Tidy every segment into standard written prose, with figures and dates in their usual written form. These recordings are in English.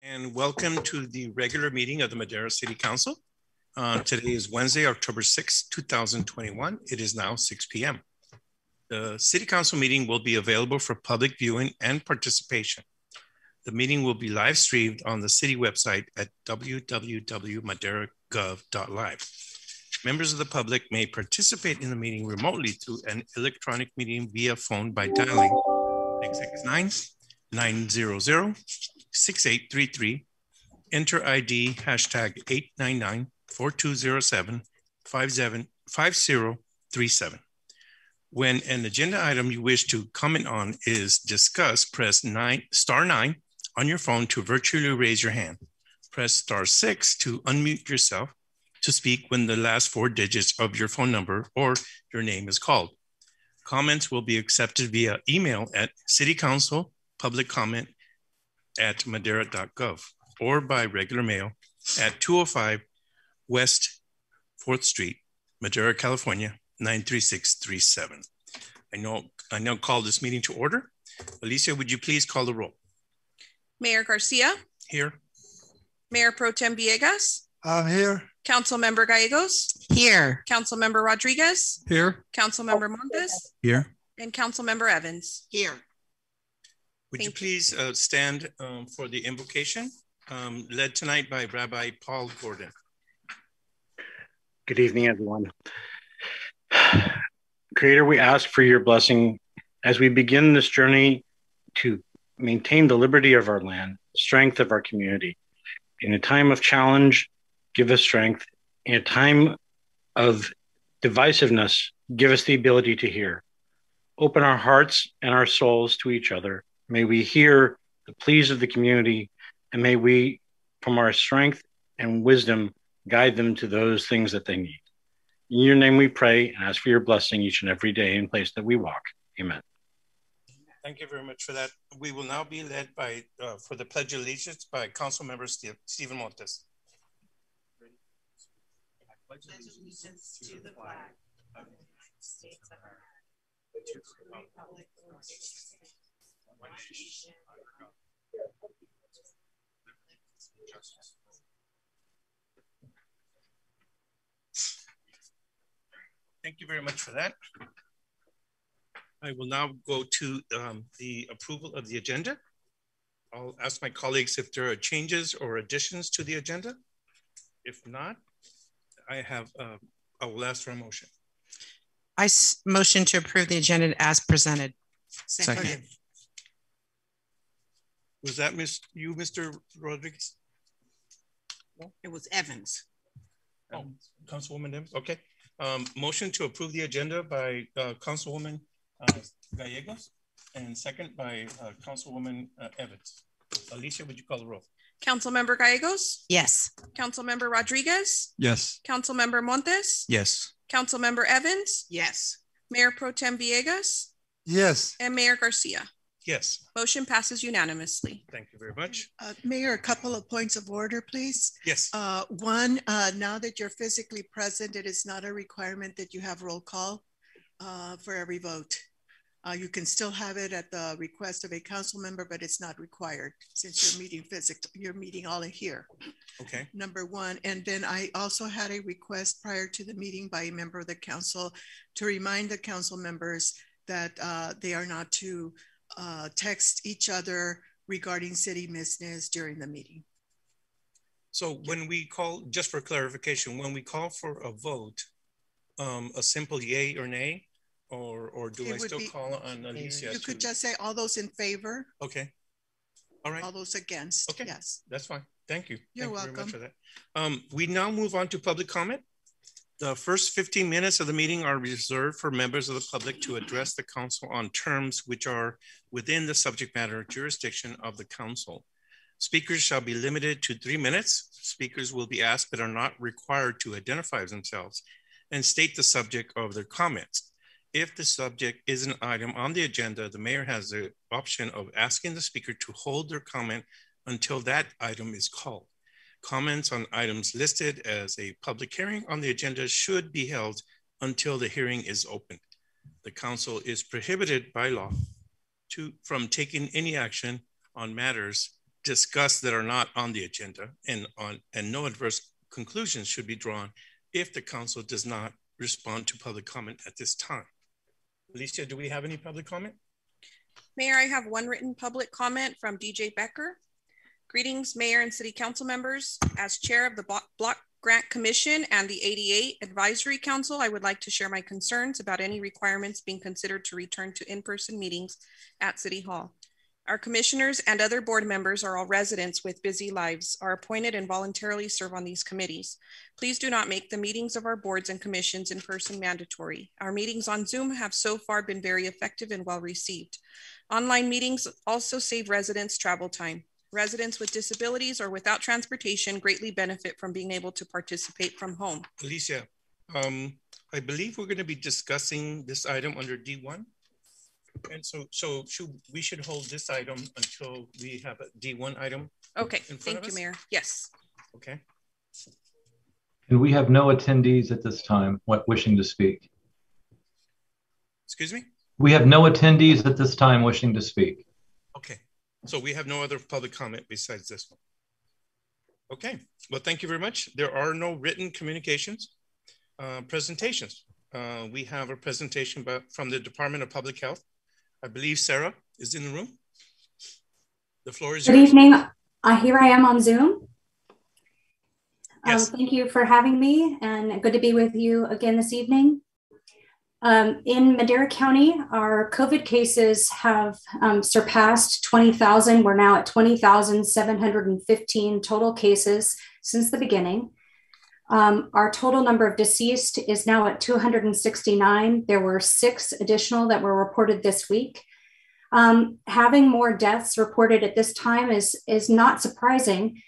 And welcome to the regular meeting of the Madera City Council. Today is Wednesday, October 6, 2021. It is now 6 p.m. The City Council meeting will be available for public viewing and participation. The meeting will be live streamed on the city website at www.maderagov.live. Members of the public may participate in the meeting remotely through an electronic meeting via phone by dialing 669-900-6833, enter ID hashtag 899-4207-5037. When an agenda item you wish to comment on is discussed, press star 9 on your phone to virtually raise your hand. Press star 6 to unmute yourself to speak when the last 4 digits of your phone number or your name is called. Comments will be accepted via email at citycouncilpubliccomment@madera.gov or by regular mail at 205 West 4th Street, Madera, California, 93637. I now call this meeting to order. Alicia, would you please call the roll? Mayor Garcia. Here. Mayor Pro Tem Villegas. I'm here. Councilmember Gallegos. Here. Councilmember Rodriguez. Here. Councilmember Montes. Here. And Councilmember Evans. Here. Would you please stand for the invocation led tonight by Rabbi Paul Gordon. Good evening, everyone. Creator, we ask for your blessing as we begin this journey to maintain the liberty of our land, the strength of our community. In a time of challenge, give us strength. In a time of divisiveness, give us the ability to hear. Open our hearts and our souls to each other. May we hear the pleas of the community, and may we, from our strength and wisdom, guide them to those things that they need. In your name we pray and ask for your blessing each and every day and place that we walk. Amen. Thank you very much for that. We will now be led by, for the Pledge of Allegiance by Councilmember Stephen Montes. I pledge allegiance to the flag of the United States of America, to the republic for which it stands, one nation under God, justice. Thank you very much for that. I will now go to the approval of the agenda. I'll ask my colleagues if there are changes or additions to the agenda. If not, I will ask for a motion. I motion to approve the agenda as presented. Second. Was that you, Mr. Rodriguez? No? It was Evans. Oh, Councilwoman Evans, okay. Motion to approve the agenda by Councilwoman Gallegos and second by Councilwoman Evans. Alicia, would you call the roll? Councilmember Gallegos. Yes. Councilmember Rodriguez. Yes. Councilmember Montes. Yes. Councilmember Evans. Yes. Mayor Pro Tem Villegas. Yes. And Mayor Garcia. Yes. Motion passes unanimously. Thank you very much. Mayor, a couple of points of order, please. Yes. One, now that you're physically present, it is not a requirement that you have roll call for every vote. You can still have it at the request of a council member, but it's not required since you're meeting all in here. Okay. Number one. And then I also had a request prior to the meeting by a member of the council to remind the council members that they are not to text each other regarding city business during the meeting. So when we call, just for clarification, when we call for a vote, a simple yay or nay, or do I still call on Alicia? You could just say all those in favor. Okay. All right. All those against. Okay. Yes. That's fine. Thank you. You're Thank welcome. You very much for that. We now move on to public comment. The first 15 minutes of the meeting are reserved for members of the public to address the council on terms which are within the subject matter jurisdiction of the council. Speakers shall be limited to 3 minutes. Speakers will be asked but are not required to identify themselves and state the subject of their comments. If the subject is an item on the agenda, the mayor has the option of asking the speaker to hold their comment until that item is called. Comments on items listed as a public hearing on the agenda should be held until the hearing is opened. The council is prohibited by law from taking any action on matters discussed that are not on the agenda, and no adverse conclusions should be drawn if the council does not respond to public comment at this time. Alicia, do we have any public comment? Mayor, I have one written public comment from DJ Becker. Greetings, Mayor and City Council members. As Chair of the Block Grant Commission and the 88 Advisory Council, I would like to share my concerns about any requirements being considered to return to in-person meetings at City Hall. Our commissioners and other board members are all residents with busy lives, are appointed and voluntarily serve on these committees. Please do not make the meetings of our boards and commissions in person mandatory. Our meetings on Zoom have so far been very effective and well received. Online meetings also save residents travel time. Residents with disabilities or without transportation greatly benefit from being able to participate from home. Alicia, I believe we're going to be discussing this item under D1. And so we should hold this item until we have a D1 item. Okay, thank you, Mayor. Yes. Okay. And we have no attendees at this time wishing to speak. Excuse me? We have no attendees at this time wishing to speak. Okay. So we have no other public comment besides this one. Okay. Well, thank you very much. There are no written communications. Presentations. We have a presentation from the Department of Public Health. I believe Sarah is in the room. The floor is yours. Good evening. Here I am on Zoom. Yes. Thank you for having me, and good to be with you again this evening. In Madera County, our COVID cases have surpassed 20,000. We're now at 20,715 total cases since the beginning. Our total number of deceased is now at 269. There were 6 additional that were reported this week. Having more deaths reported at this time is not surprising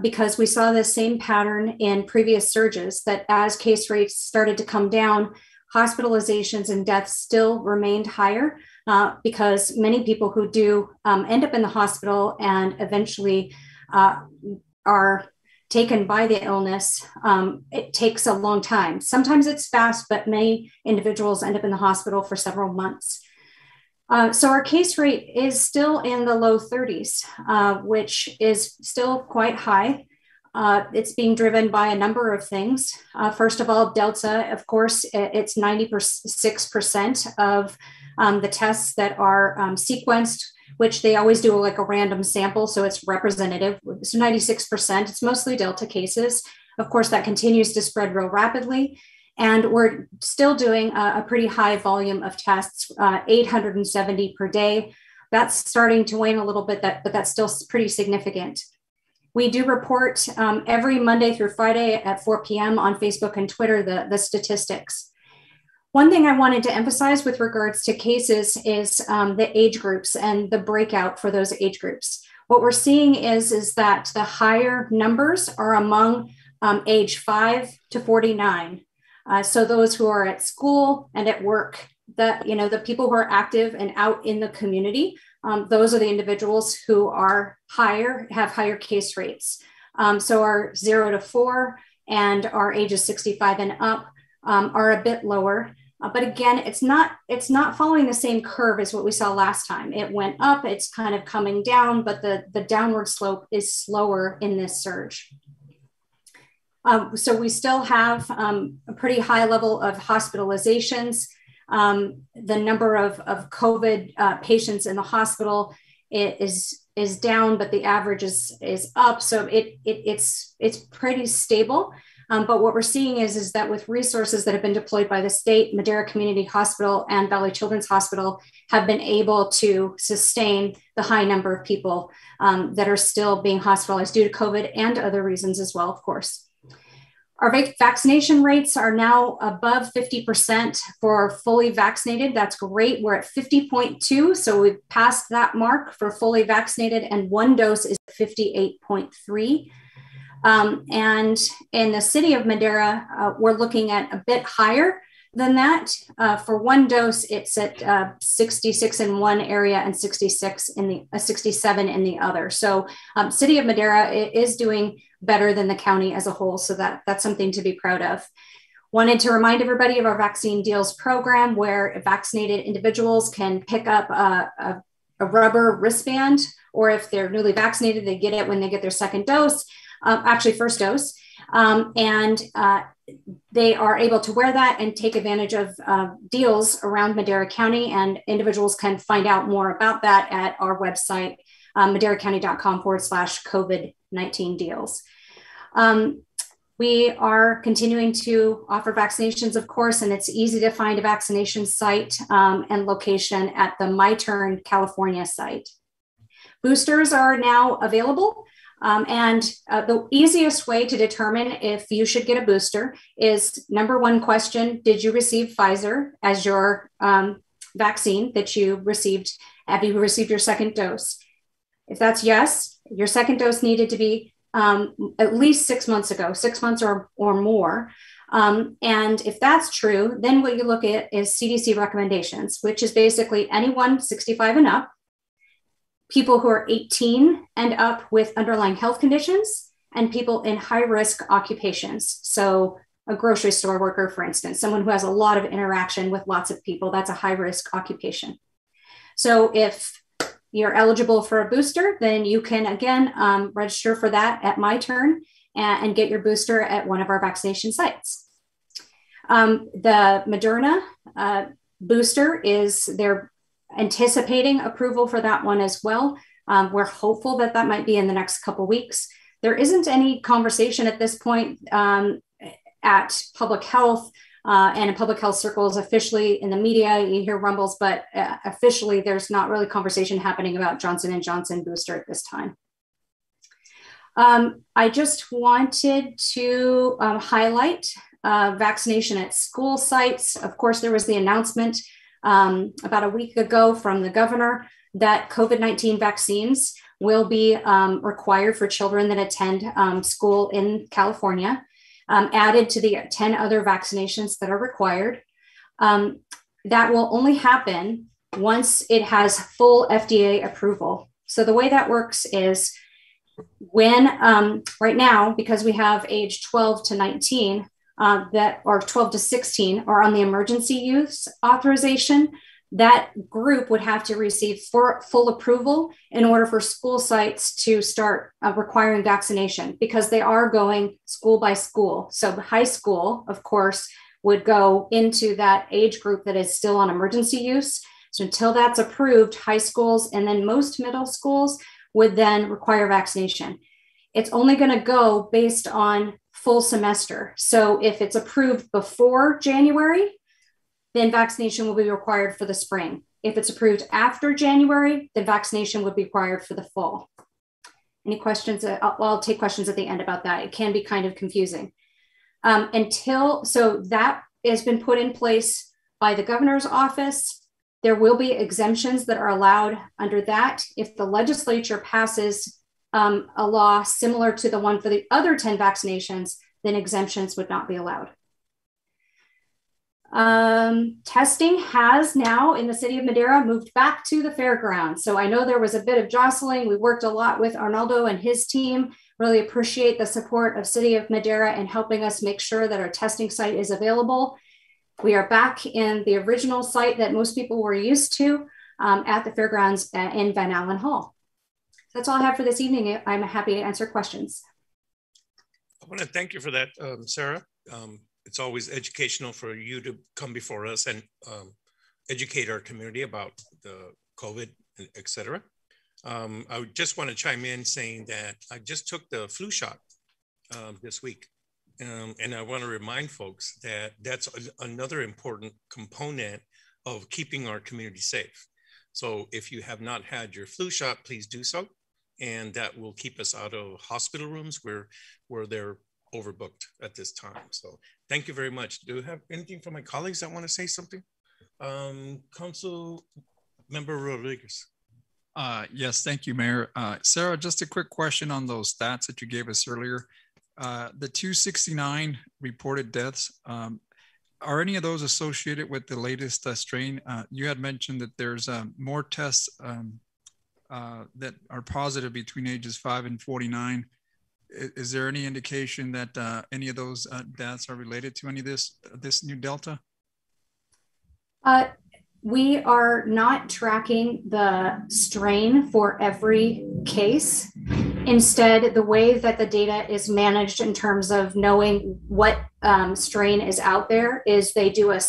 because we saw the same pattern in previous surges, that as case rates started to come down, hospitalizations and deaths still remained higher because many people who do end up in the hospital and eventually are taken by the illness, it takes a long time. Sometimes it's fast, but many individuals end up in the hospital for several months. So our case rate is still in the low 30s, which is still quite high. It's being driven by a number of things. First of all, Delta, of course, it's 96% of the tests that are sequenced, which they always do like a random sample, so it's representative. So 96%, it's mostly Delta cases. Of course, that continues to spread real rapidly. And we're still doing a pretty high volume of tests, 870 per day. That's starting to wane a little bit, but that's still pretty significant. We do report every Monday through Friday at 4 p.m. on Facebook and Twitter, the statistics. One thing I wanted to emphasize with regards to cases is the age groups and the breakout for those age groups. What we're seeing is that the higher numbers are among age 5 to 49. So those who are at school and at work, the people who are active and out in the community, those are the individuals who are have higher case rates. So our 0 to 4 and our ages 65 and up are a bit lower. But again, it's not following the same curve as what we saw last time. It went up, it's kind of coming down, but the downward slope is slower in this surge. So we still have a pretty high level of hospitalizations. The number of COVID patients in the hospital is down, but the average is up. So it's pretty stable. But what we're seeing is that with resources that have been deployed by the state, Madera Community Hospital and Valley Children's Hospital have been able to sustain the high number of people that are still being hospitalized due to COVID and other reasons as well, of course. Our vaccination rates are now above 50% for fully vaccinated. That's great. We're at 50.2. So we've passed that mark for fully vaccinated, and 1 dose is 58.3. And in the city of Madera, we're looking at a bit higher than that. For 1 dose, it's at 66 in one area and 67 in the other. So city of Madera is doing better than the county as a whole. So that's something to be proud of. Wanted to remind everybody of our vaccine deals program, where vaccinated individuals can pick up a a rubber wristband, or if they're newly vaccinated, they get it when they get their second dose, actually first dose. They are able to wear that and take advantage of deals around Madera County, and individuals can find out more about that at our website, maderacounty.com/COVID-19 deals. We are continuing to offer vaccinations, of course, and it's easy to find a vaccination site and location at the My Turn California site. Boosters are now available. The easiest way to determine if you should get a booster is number one question: did you receive Pfizer as your vaccine that you received? Have you received your second dose? If that's yes, your second dose needed to be at least 6 months ago, 6 months or more. And if that's true, then what you look at is CDC recommendations, which is basically anyone 65 and up, people who are 18 and up with underlying health conditions, and people in high-risk occupations. So a grocery store worker, for instance, someone who has a lot of interaction with lots of people, that's a high-risk occupation. So if you're eligible for a booster, then you can, again, register for that at My Turn and get your booster at one of our vaccination sites. The Moderna booster they're anticipating approval for that one as well. We're hopeful that that might be in the next couple of weeks. There isn't any conversation at this point at public health and in public health circles officially. In the media, you hear rumbles, but officially there's not really conversation happening about Johnson & Johnson booster at this time. I just wanted to highlight vaccination at school sites. Of course, there was the announcement about a week ago from the governor that COVID-19 vaccines will be required for children that attend school in California, added to the 10 other vaccinations that are required. That will only happen once it has full FDA approval. So the way that works is when right now, because we have age 12 to 19, or 12 to 16 are on the emergency use authorization, that group would have to receive full approval in order for school sites to start requiring vaccination, because they are going school by school. So high school, of course, would go into that age group that is still on emergency use. So until that's approved, high schools and then most middle schools would then require vaccination. It's only going to go based on full semester. So if it's approved before January, then vaccination will be required for the spring. If it's approved after January, then vaccination would be required for the fall. Any questions? I'll take questions at the end about that. It can be kind of confusing. So that has been put in place by the governor's office. There will be exemptions that are allowed under that. If the legislature passes a law similar to the one for the other 10 vaccinations, then exemptions would not be allowed. Testing has now in the city of Madera moved back to the fairgrounds. So I know there was a bit of jostling. We worked a lot with Arnaldo and his team. Really appreciate the support of City of Madera in helping us make sure that our testing site is available. We are back in the original site that most people were used to at the fairgrounds in Van Allen Hall. That's all I have for this evening. I'm happy to answer questions. I want to thank you for that, Sarah. It's always educational for you to come before us and educate our community about the COVID, et cetera. I just want to chime in saying that I just took the flu shot this week. And I want to remind folks that that's another important component of keeping our community safe. So if you have not had your flu shot, please do so. And that will keep us out of hospital rooms where they're overbooked at this time. So thank you very much. Do you have anything from my colleagues that want to say something? Council Member Rodriguez. Yes, thank you, Mayor. Sarah, just a quick question on those stats that you gave us earlier. The 269 reported deaths, are any of those associated with the latest strain? You had mentioned that there's more tests that are positive between ages 5 and 49. Is there any indication that any of those deaths are related to any of this new Delta? We are not tracking the strain for every case. Instead, the way that the data is managed in terms of knowing what strain is out there is they do a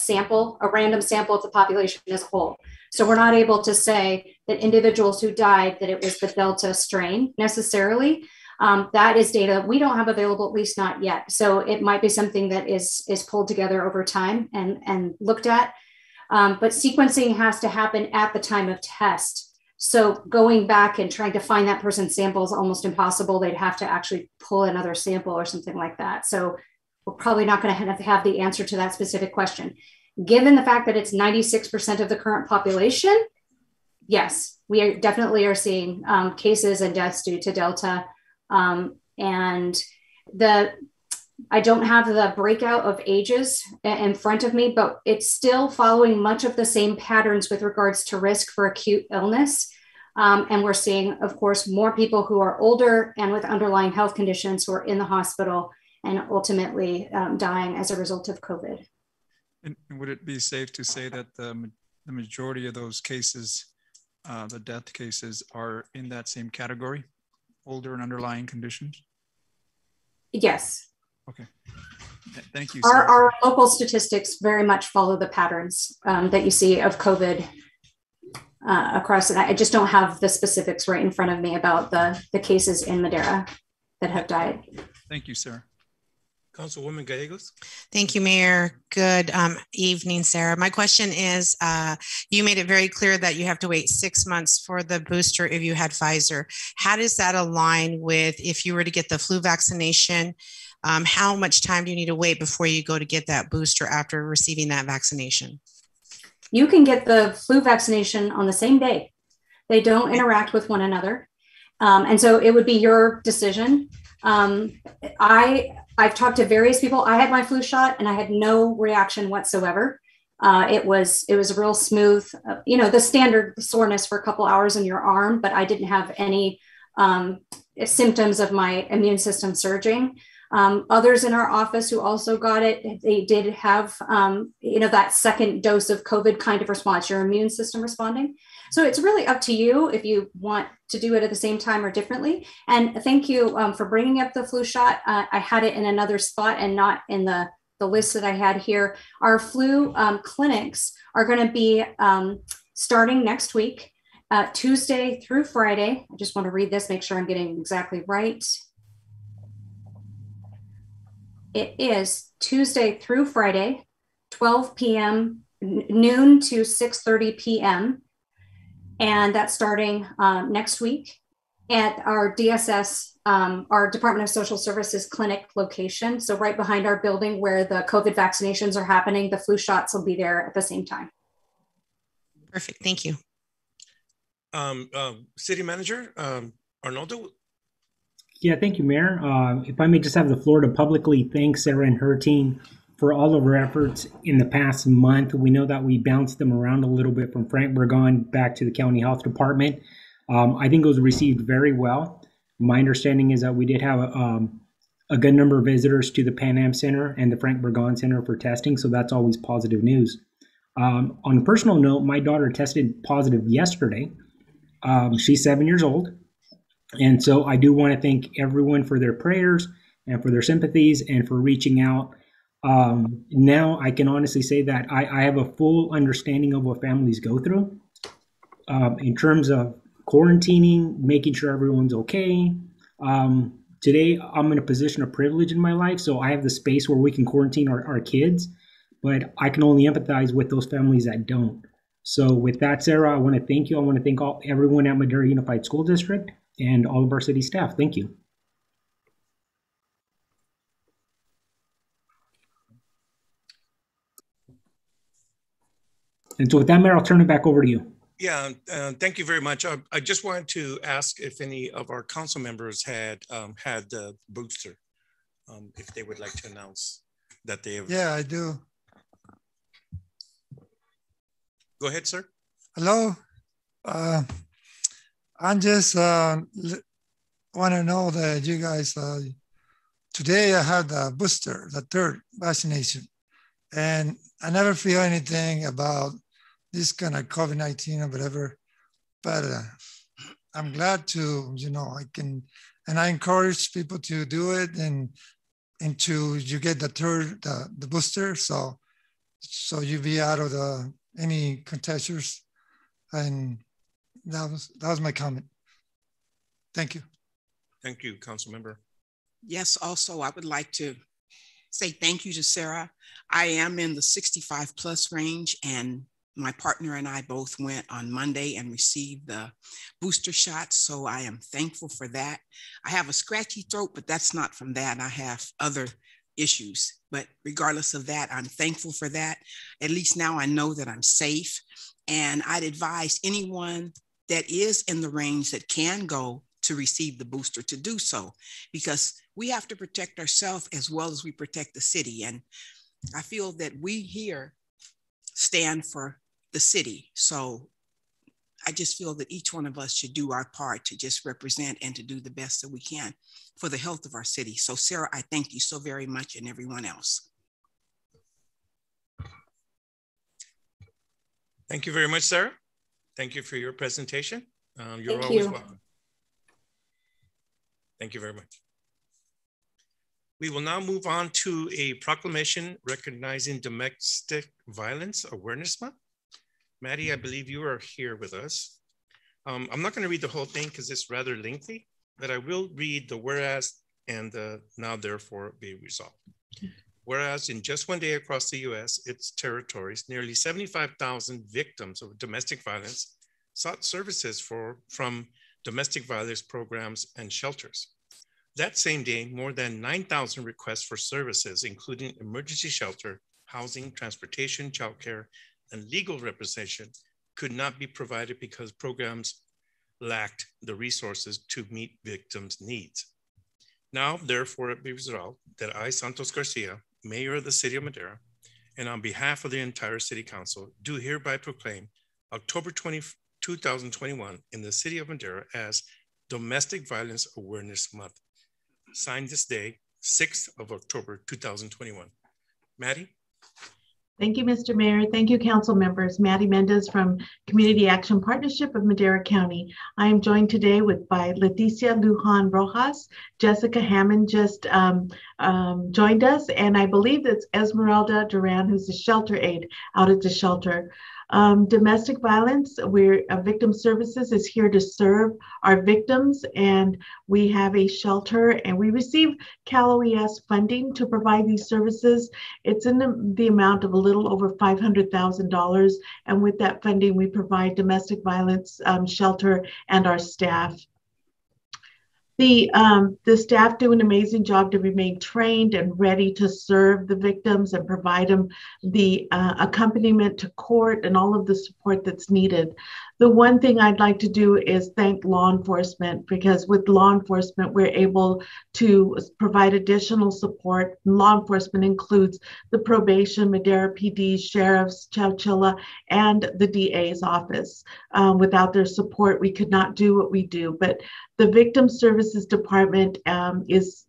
random sample of the population as a whole. So we're not able to say that individuals who died, that it was the Delta strain necessarily. That is data we don't have available, at least not yet. So it might be something that is pulled together over time and looked at. But sequencing has to happen at the time of test. So going back and trying to find that person's sample is almost impossible. They'd have to actually pull another sample or something like that. So we're probably not going to have the answer to that specific question. Given the fact that it's 96% of the current population, yes, we definitely are seeing cases and deaths due to Delta. And I don't have the breakout of ages in front of me, but it's still following much of the same patterns with regards to risk for acute illness. And we're seeing, of course, more people who are older and with underlying health conditions who are in the hospital and ultimately dying as a result of COVID. And would it be safe to say that the majority of those cases, the death cases, are in that same category, older and underlying conditions? Yes. Okay. Thank you. Our local statistics very much follow the patterns that you see of COVID across. And I just don't have the specifics right in front of me about the cases in Madera that have died. Thank you, Sarah. Councilwoman Gallegos. Thank you, Mayor. Good evening, Sarah. My question is, you made it very clear that you have to wait 6 months for the booster if you had Pfizer. How does that align with if you were to get the flu vaccination? How much time do you need to wait before you go to get that booster after receiving that vaccination? You can get the flu vaccination on the same day. They don't interact with one another. And so it would be your decision. I've talked to various people. I had my flu shot and I had no reaction whatsoever. It was real smooth, the standard soreness for a couple hours in your arm, but I didn't have any symptoms of my immune system surging. Others in our office who also got it, they did have, that second dose of COVID kind of response, your immune system responding. So it's really up to you if you want to do it at the same time or differently. And thank you for bringing up the flu shot. I had it in another spot and not in the list that I had here. Our flu clinics are going to be starting next week, Tuesday through Friday. I just want to read this, make sure I'm getting exactly right. It is Tuesday through Friday, 12 p.m., noon to 6:30 p.m. And that's starting next week at our DSS, our Department of Social Services clinic location. So right behind our building where the COVID vaccinations are happening, the flu shots will be there at the same time. Perfect. Thank you. City Manager Arnoldo. Yeah, thank you, Mayor. If I may just have the floor to publicly thank Sarah and her team for all of her efforts in the past month. We know that we bounced them around a little bit from Frank Burgon back to the County Health Department. I think it was received very well. My understanding is that we did have a good number of visitors to the Pan Am Center and the Frank Burgon Center for testing, so that's always positive news. On a personal note, my daughter tested positive yesterday. She's 7 years old. And so I do want to thank everyone for their prayers and for their sympathies and for reaching out. Now I can honestly say that I have a full understanding of what families go through in terms of quarantining, making sure everyone's okay. Today I'm in a position of privilege in my life, so I have the space where we can quarantine our kids, but I can only empathize with those families that don't. So with that, Sarah, I want to thank you. I want to thank everyone at Madera Unified School District and all of our city staff. Thank you. And so with that, Mayor, I'll turn it back over to you. Yeah, thank you very much. I just wanted to ask if any of our council members had had the booster, if they would like to announce that they have. Yeah, I do. Go ahead, sir. Hello. I just want to know that you guys, today I had the booster, the third vaccination, and I never feel anything about this kind of COVID-19 or whatever. But I'm glad to, I encourage people to do it and you get the booster. So you be out of any contesters. And that was my comment. Thank you. Thank you, Council Member. Yes, also, I would like to say thank you to Sarah. I am in the 65 plus range, and my partner and I both went on Monday and received the booster shot. So I am thankful for that. I have a scratchy throat, but that's not from that. I have other issues, but regardless of that, I'm thankful for that. At least now I know that I'm safe. And I'd advise anyone that is in the range that can go to receive the booster to do so, because we have to protect ourselves as well as we protect the city. And I feel that we here stand for the city. So I just feel that each one of us should do our part to just represent and to do the best that we can for the health of our city. So Sarah, I thank you so very much, and everyone else. Thank you very much, Sarah. Thank you for your presentation. You're always welcome. Thank you very much. We will now move on to a proclamation recognizing Domestic Violence Awareness Month. Maddie, I believe you are here with us. I'm not going to read the whole thing because it's rather lengthy, but I will read the whereas and the now therefore be resolved. Whereas in just one day across the US, its territories, nearly 75,000 victims of domestic violence sought services from domestic violence programs and shelters. That same day, more than 9,000 requests for services, including emergency shelter, housing, transportation, childcare, and legal representation, could not be provided because programs lacked the resources to meet victims' needs. Now, therefore, it be resolved that I, Santos Garcia, Mayor of the City of Madera, and on behalf of the entire City Council, do hereby proclaim October 20, 2021 in the City of Madera as Domestic Violence Awareness Month. Signed this day, 6th of October, 2021. Maddie? Thank you, Mr. Mayor. Thank you, council members. Maddie Mendez from Community Action Partnership of Madera County. I am joined today by Leticia Lujan Rojas. Jessica Hammond just joined us, and I believe it's Esmeralda Duran, who's a shelter aide out at the shelter. Domestic violence, Victim Services is here to serve our victims, and we have a shelter, and we receive Cal OES funding to provide these services. It's in the amount of a little over $500,000, and with that funding, we provide domestic violence shelter and our staff. The staff do an amazing job to remain trained and ready to serve the victims and provide them the accompaniment to court and all of the support that's needed. The one thing I'd like to do is thank law enforcement, because with law enforcement, we're able to provide additional support. Law enforcement includes the probation, Madera PD, sheriffs, Chowchilla, and the DA's office. Without their support, we could not do what we do. But the Victim Services Department is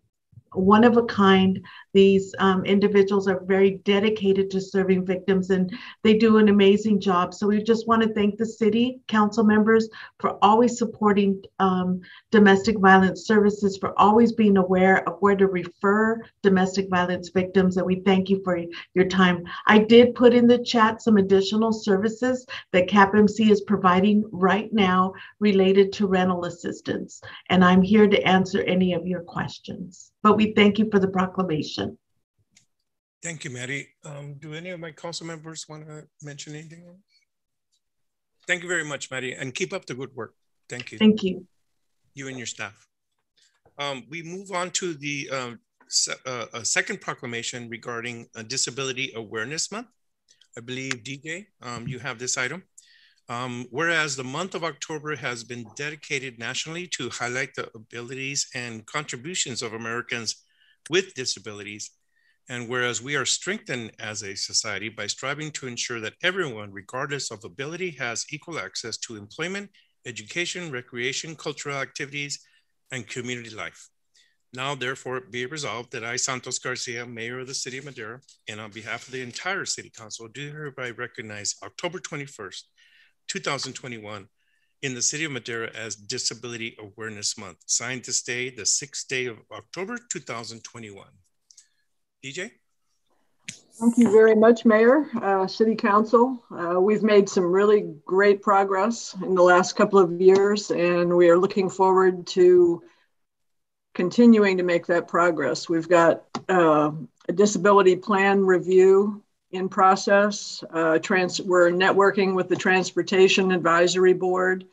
one of a kind. These individuals are very dedicated to serving victims, and they do an amazing job. So we just want to thank the city council members for always supporting domestic violence services, for always being aware of where to refer domestic violence victims, and we thank you for your time. I did put in the chat some additional services that CAPMC is providing right now related to rental assistance, and I'm here to answer any of your questions. But we thank you for the proclamation. Thank you, Maddie. Do any of my council members want to mention anything else? Thank you very much, Maddie, and keep up the good work. Thank you. Thank you. You and your staff. We move on to the second proclamation regarding Disability Awareness Month. I believe, DJ, you have this item. Whereas the month of October has been dedicated nationally to highlight the abilities and contributions of Americans with disabilities, and whereas we are strengthened as a society by striving to ensure that everyone, regardless of ability, has equal access to employment, education, recreation, cultural activities, and community life. Now, therefore, be it resolved that I, Santos Garcia, Mayor of the City of Madera, and on behalf of the entire City Council, do hereby recognize October 21st, 2021, in the City of Madera as Disability Awareness Month. Signed this day, the 6th day of October, 2021. DJ? Thank you very much, Mayor, City Council. We've made some really great progress in the last couple of years, and we are looking forward to continuing to make that progress. We've got a disability plan review in process. We're networking with the Transportation Advisory Board,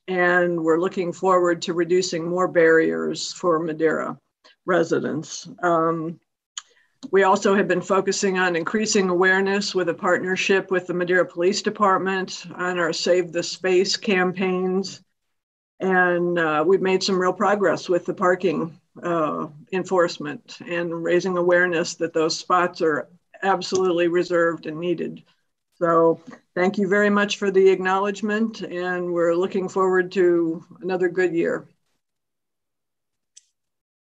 and we're looking forward to reducing more barriers for Madera residents. We also have been focusing on increasing awareness with a partnership with the Madera Police Department on our Save the Space campaigns. And we've made some real progress with the parking enforcement and raising awareness that those spots are absolutely reserved and needed. So thank you very much for the acknowledgement, and we're looking forward to another good year.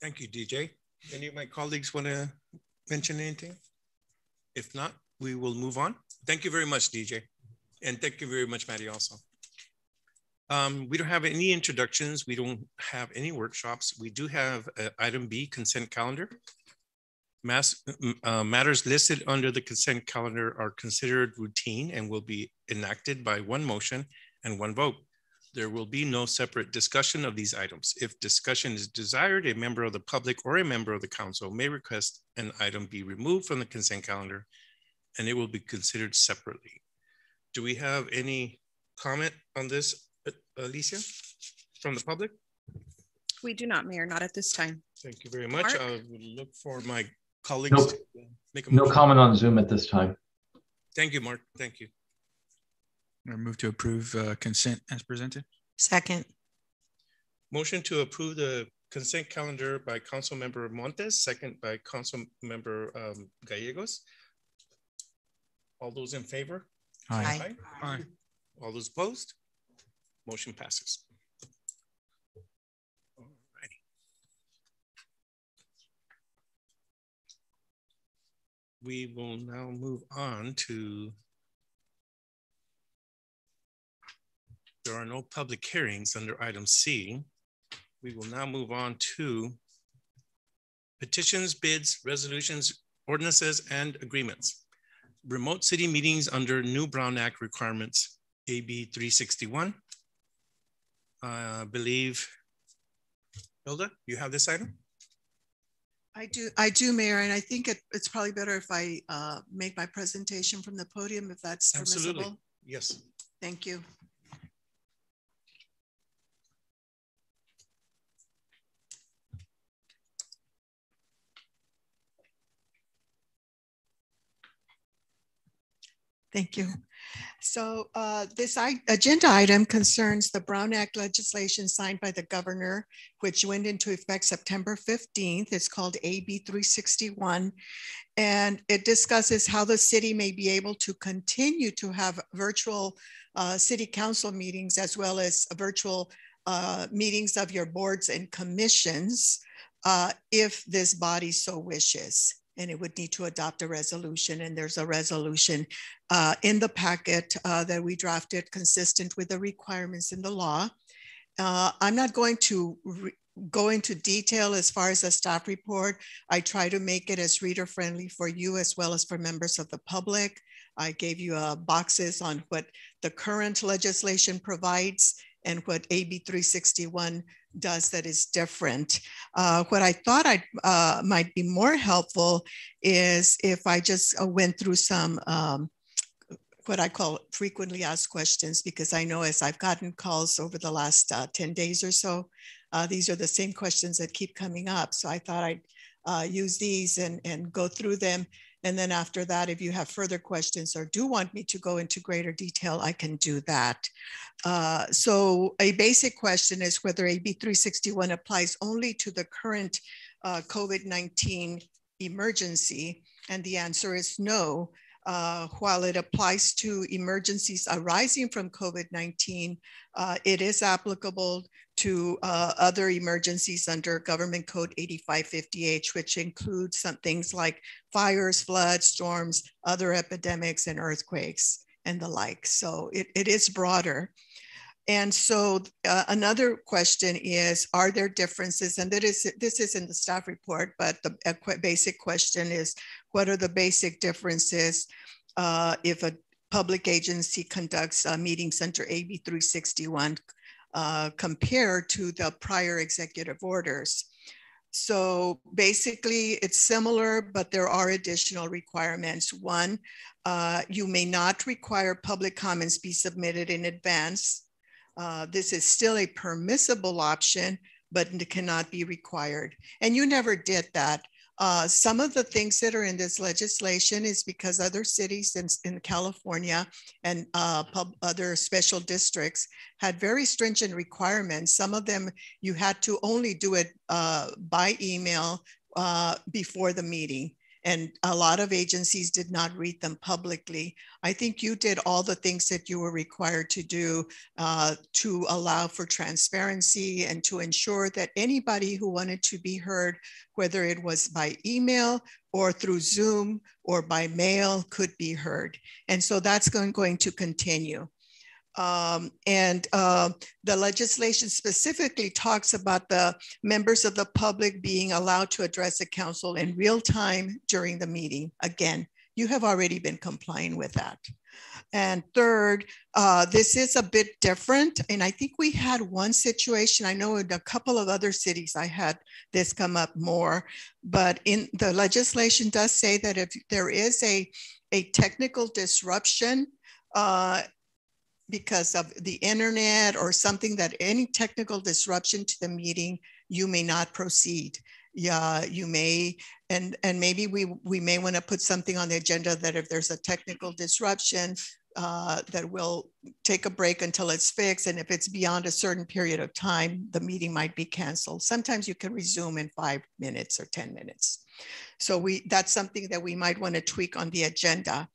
Thank you, DJ. Any of my colleagues want to mention anything? If not, we will move on. Thank you very much, DJ. And thank you very much, Maddie, also. We don't have any introductions. We don't have any workshops. We do have item B, consent calendar. Matters listed under the consent calendar are considered routine and will be enacted by one motion and one vote. There will be no separate discussion of these items. If discussion is desired, a member of the public or a member of the council may request an item be removed from the consent calendar, and it will be considered separately. Do we have any comment on this, Alicia, from the public? We do not, Mayor, not at this time. Thank you very much. Mark? I will look for my colleagues to make a No motion. comment on Zoom at this time. Thank you, Mark. Thank you. I move to approve consent as presented. Second. Motion to approve the consent calendar by Council Member Montes, second by Council Member Gallegos. All those in favor? Aye. Aye. All those opposed? Motion passes. All righty. We will now move on to, there are no public hearings under item C. We will now move on to petitions, bids, resolutions, ordinances, and agreements. Remote city meetings under new Brown Act requirements, AB 361. I believe, Hilda, you have this item? I do, Mayor, and I think it's probably better if I make my presentation from the podium, if that's Absolutely. permissible. Yes. Thank you. Thank you. So this agenda item concerns the Brown Act legislation signed by the governor, which went into effect September 15th. It's called AB 361. And it discusses how the city may be able to continue to have virtual city council meetings, as well as virtual meetings of your boards and commissions, if this body so wishes. And it would need to adopt a resolution. And there's a resolution in the packet that we drafted consistent with the requirements in the law. I'm not going to go into detail as far as a staff report. I try to make it as reader friendly for you as well as for members of the public. I gave you boxes on what the current legislation provides and what AB 361 does that is different. What I thought might be more helpful is if I just went through some what I call frequently asked questions, because I know as I've gotten calls over the last 10 days or so, these are the same questions that keep coming up. So I thought I'd use these and go through them. And then after that, if you have further questions or do want me to go into greater detail, I can do that. So a basic question is whether AB 361 applies only to the current COVID-19 emergency. And the answer is no. while it applies to emergencies arising from COVID-19, it is applicable to other emergencies under Government Code 8550H, which includes some things like fires, floods, storms, other epidemics, and earthquakes, and the like. So it is broader. And so another question is, are there differences? And this is in the staff report, but the basic question is, what are the basic differences if a public agency conducts meetings under AB 361 compared to the prior executive orders? So basically it's similar, but there are additional requirements. One, you may not require public comments be submitted in advance. This is still a permissible option, but it cannot be required. And you never did that. Some of the things that are in this legislation is because other cities in California and other special districts had very stringent requirements. Some of them, you had to only do it by email before the meeting. And a lot of agencies did not read them publicly. I think you did all the things that you were required to do to allow for transparency and to ensure that anybody who wanted to be heard, whether it was by email or through Zoom or by mail, could be heard. And so that's going to continue. The legislation specifically talks about the members of the public being allowed to address the council in real time during the meeting. Again, you have already been complying with that. And third, this is a bit different. And I think we had one situation, I know in a couple of other cities I had this come up more, but in the legislation does say that if there is a technical disruption, because of the internet or something, that any technical disruption to the meeting, you may not proceed. Yeah, you may, and maybe we may want to put something on the agenda that if there's a technical disruption, that we'll take a break until it's fixed. And if it's beyond a certain period of time, the meeting might be canceled. Sometimes you can resume in 5 minutes or 10 minutes. So that's something that we might want to tweak on the agenda.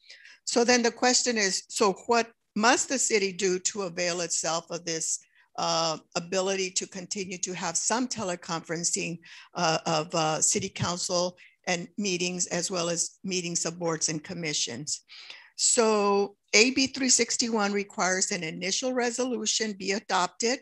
So then the question is, so what must the city do to avail itself of this ability to continue to have some teleconferencing of city council and meetings, as well as meetings of boards and commissions? So AB 361 requires an initial resolution be adopted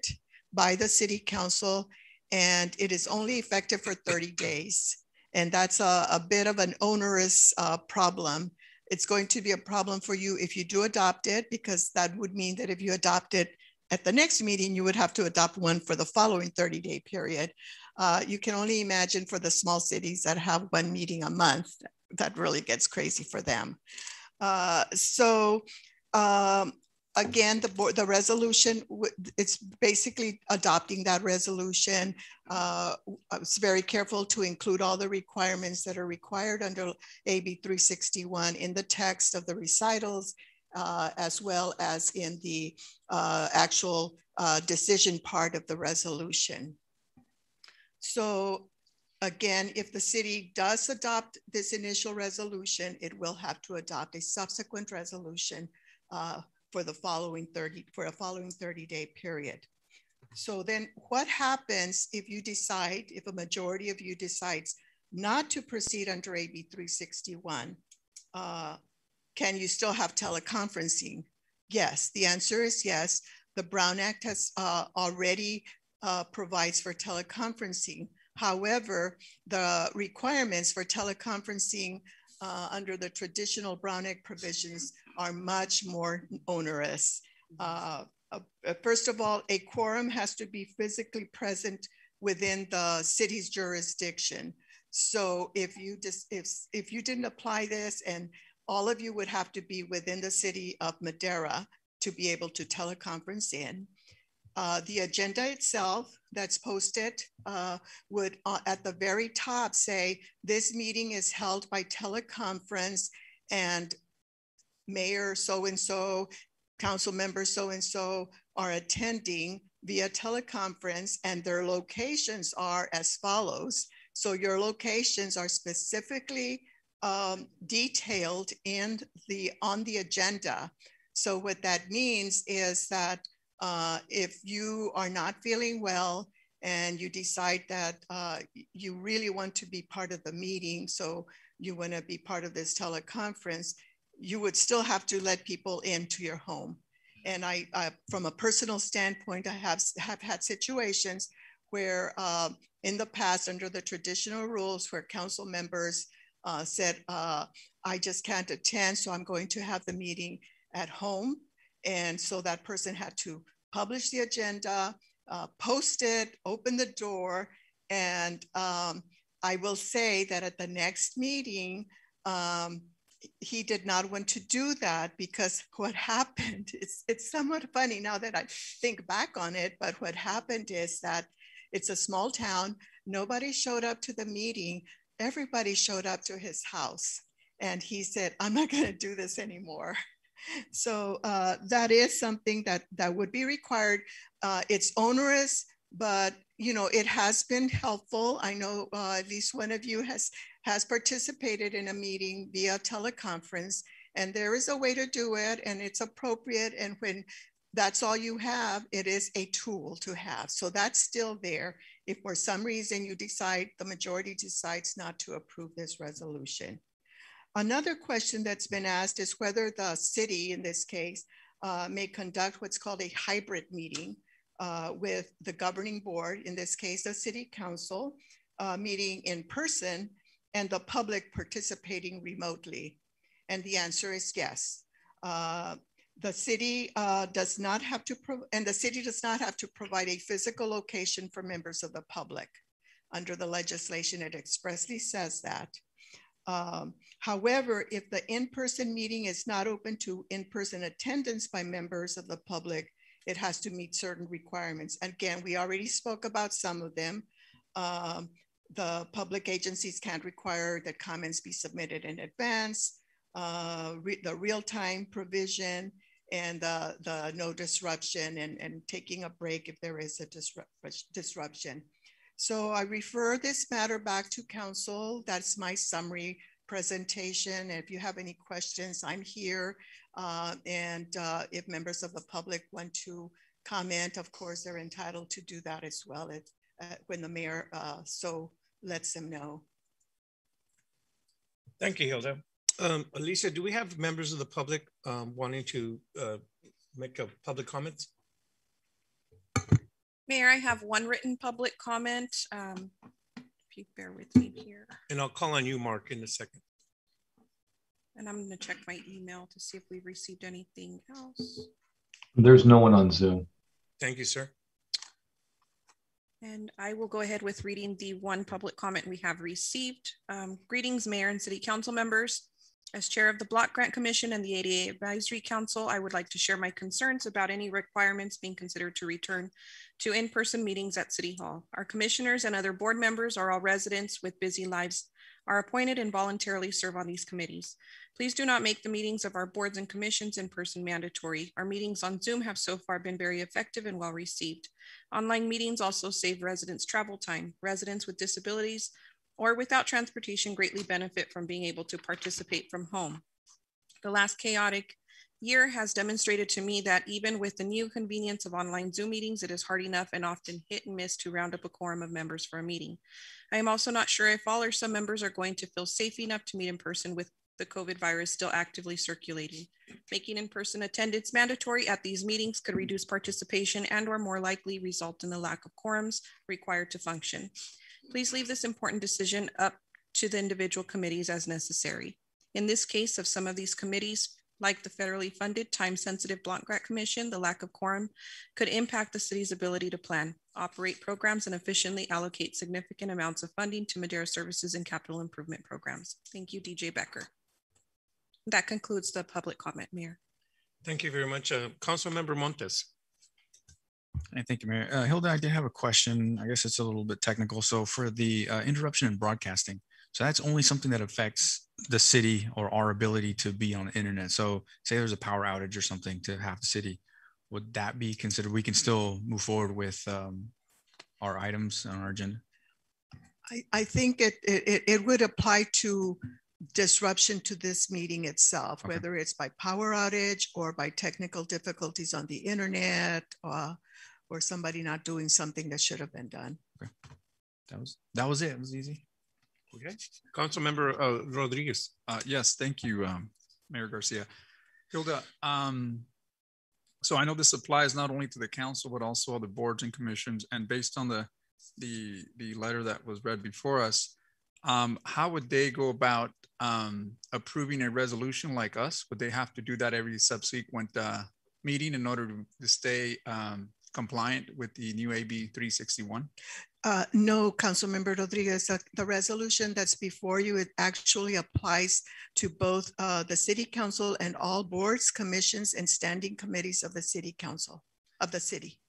by the city council, and it is only effective for 30 days. And that's a bit of an onerous problem. It's going to be a problem for you if you do adopt it, because that would mean that if you adopt it at the next meeting, you would have to adopt one for the following 30-day period. You can only imagine for the small cities that have one meeting a month, that really gets crazy for them. Again, the resolution, it's basically adopting that resolution. I was very careful to include all the requirements that are required under AB 361 in the text of the recitals, as well as in the actual decision part of the resolution. So again, if the city does adopt this initial resolution, it will have to adopt a subsequent resolution for a following 30-day period. So then what happens if you decide, if a majority of you decides not to proceed under AB 361? Can you still have teleconferencing? Yes, the answer is yes. The Brown Act has already provides for teleconferencing. However, the requirements for teleconferencing under the traditional Brown Act provisions are much more onerous. First of all, a quorum has to be physically present within the city's jurisdiction. So if you didn't apply this, and all of you would have to be within the city of Madera to be able to teleconference in. The agenda itself that's posted would at the very top say, this meeting is held by teleconference, and Mayor so-and-so, council member so-and-so are attending via teleconference, and their locations are as follows. So your locations are specifically detailed on the agenda. So what that means is that if you are not feeling well and you decide that you really want to be part of the meeting, so you want to be part of this teleconference, you would still have to let people into your home. And I from a personal standpoint, I have had situations where in the past, under the traditional rules, where council members said, I just can't attend, so I'm going to have the meeting at home. And so that person had to publish the agenda, post it, open the door. And I will say that at the next meeting, he did not want to do that, because what happened, it's somewhat funny now that I think back on it, but what happened is that it's a small town. Nobody showed up to the meeting. Everybody showed up to his house. And he said, I'm not going to do this anymore. So that is something that would be required. It's onerous, but it has been helpful. I know at least one of you has participated in a meeting via teleconference, and there is a way to do it, and it's appropriate. And when that's all you have, it is a tool to have. So that's still there. If for some reason you decide, the majority decides not to approve this resolution. Another question that's been asked is whether the city, in this case, may conduct what's called a hybrid meeting with the governing board, in this case, the city council, meeting in person and the public participating remotely. And the answer is yes. The city does not have to, provide a physical location for members of the public. Under the legislation, it expressly says that. However, if the in-person meeting is not open to in-person attendance by members of the public, it has to meet certain requirements. Again, we already spoke about some of them. The public agencies can't require that comments be submitted in advance, the real-time provision, and the no disruption, and taking a break if there is a disruption. So I refer this matter back to council. That's my summary presentation. If you have any questions, I'm here. And if members of the public want to comment, of course, they're entitled to do that as well when the mayor so lets them know. Thank you, Hilda. Alicia, do we have members of the public wanting to make a public comment? Mayor, I have one written public comment. If you bear with me here. And I'll call on you, Mark, in a second. And I'm going to check my email to see if we've received anything else. There's no one on Zoom. Thank you, sir. And I will go ahead with reading the one public comment we have received. Greetings, Mayor and City Council members. As chair of the Block Grant Commission and the ADA Advisory Council, I would like to share my concerns about any requirements being considered to return to in-person meetings at City Hall. Our commissioners and other board members are all residents with busy lives, are appointed and voluntarily serve on these committees. Please do not make the meetings of our boards and commissions in person mandatory. Our meetings on Zoom have so far been very effective and well received. Online meetings also save residents travel time. Residents with disabilities or without transportation greatly benefit from being able to participate from home. The last chaotic year has demonstrated to me that even with the new convenience of online Zoom meetings, it is hard enough and often hit and miss to round up a quorum of members for a meeting. I am also not sure if all or some members are going to feel safe enough to meet in person with the COVID virus still actively circulating. Making in-person attendance mandatory at these meetings could reduce participation and or more likely result in the lack of quorums required to function. Please leave this important decision up to the individual committees as necessary. In this case of some of these committees, like the federally funded time-sensitive Block Grant Commission, the lack of quorum could impact the city's ability to plan, operate programs, and efficiently allocate significant amounts of funding to Madera services and capital improvement programs. Thank you, DJ Becker. That concludes the public comment, Mayor. Thank you very much. Councilmember Montes. Thank you, Mayor. Hilda, I did have a question. I guess it's a little bit technical. So for the interruption in broadcasting, so that's only something that affects the city or our ability to be on the internet. So say there's a power outage or something to half the city, would that be considered? We can still move forward with our items on our agenda? I think it would apply to disruption to this meeting itself, Okay. whether it's by power outage or by technical difficulties on the internet, or somebody not doing something that should have been done. Okay. That was it. It was easy. Okay. Councilmember Rodriguez. Yes, thank you, Mayor Garcia. Hilda, so I know this applies not only to the council, but also the boards and commissions. And based on the letter that was read before us, how would they go about approving a resolution like us? Would they have to do that every subsequent meeting in order to stay compliant with the new AB 361? No, Councilmember Rodriguez, the resolution that's before you, it actually applies to both the city council and all boards, commissions, and standing committees of the city council of the city.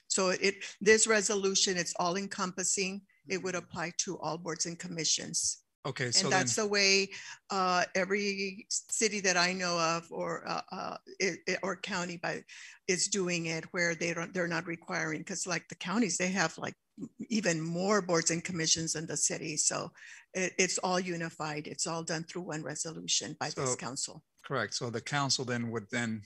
So this resolution, it's all encompassing. It would apply to all boards and commissions. Okay, so and that's the way every city that I know of, or county is doing it, where they're not requiring, because like the counties, they have like even more boards and commissions than the city. So it's all unified. It's all done through one resolution by this council. Correct. So the council then would then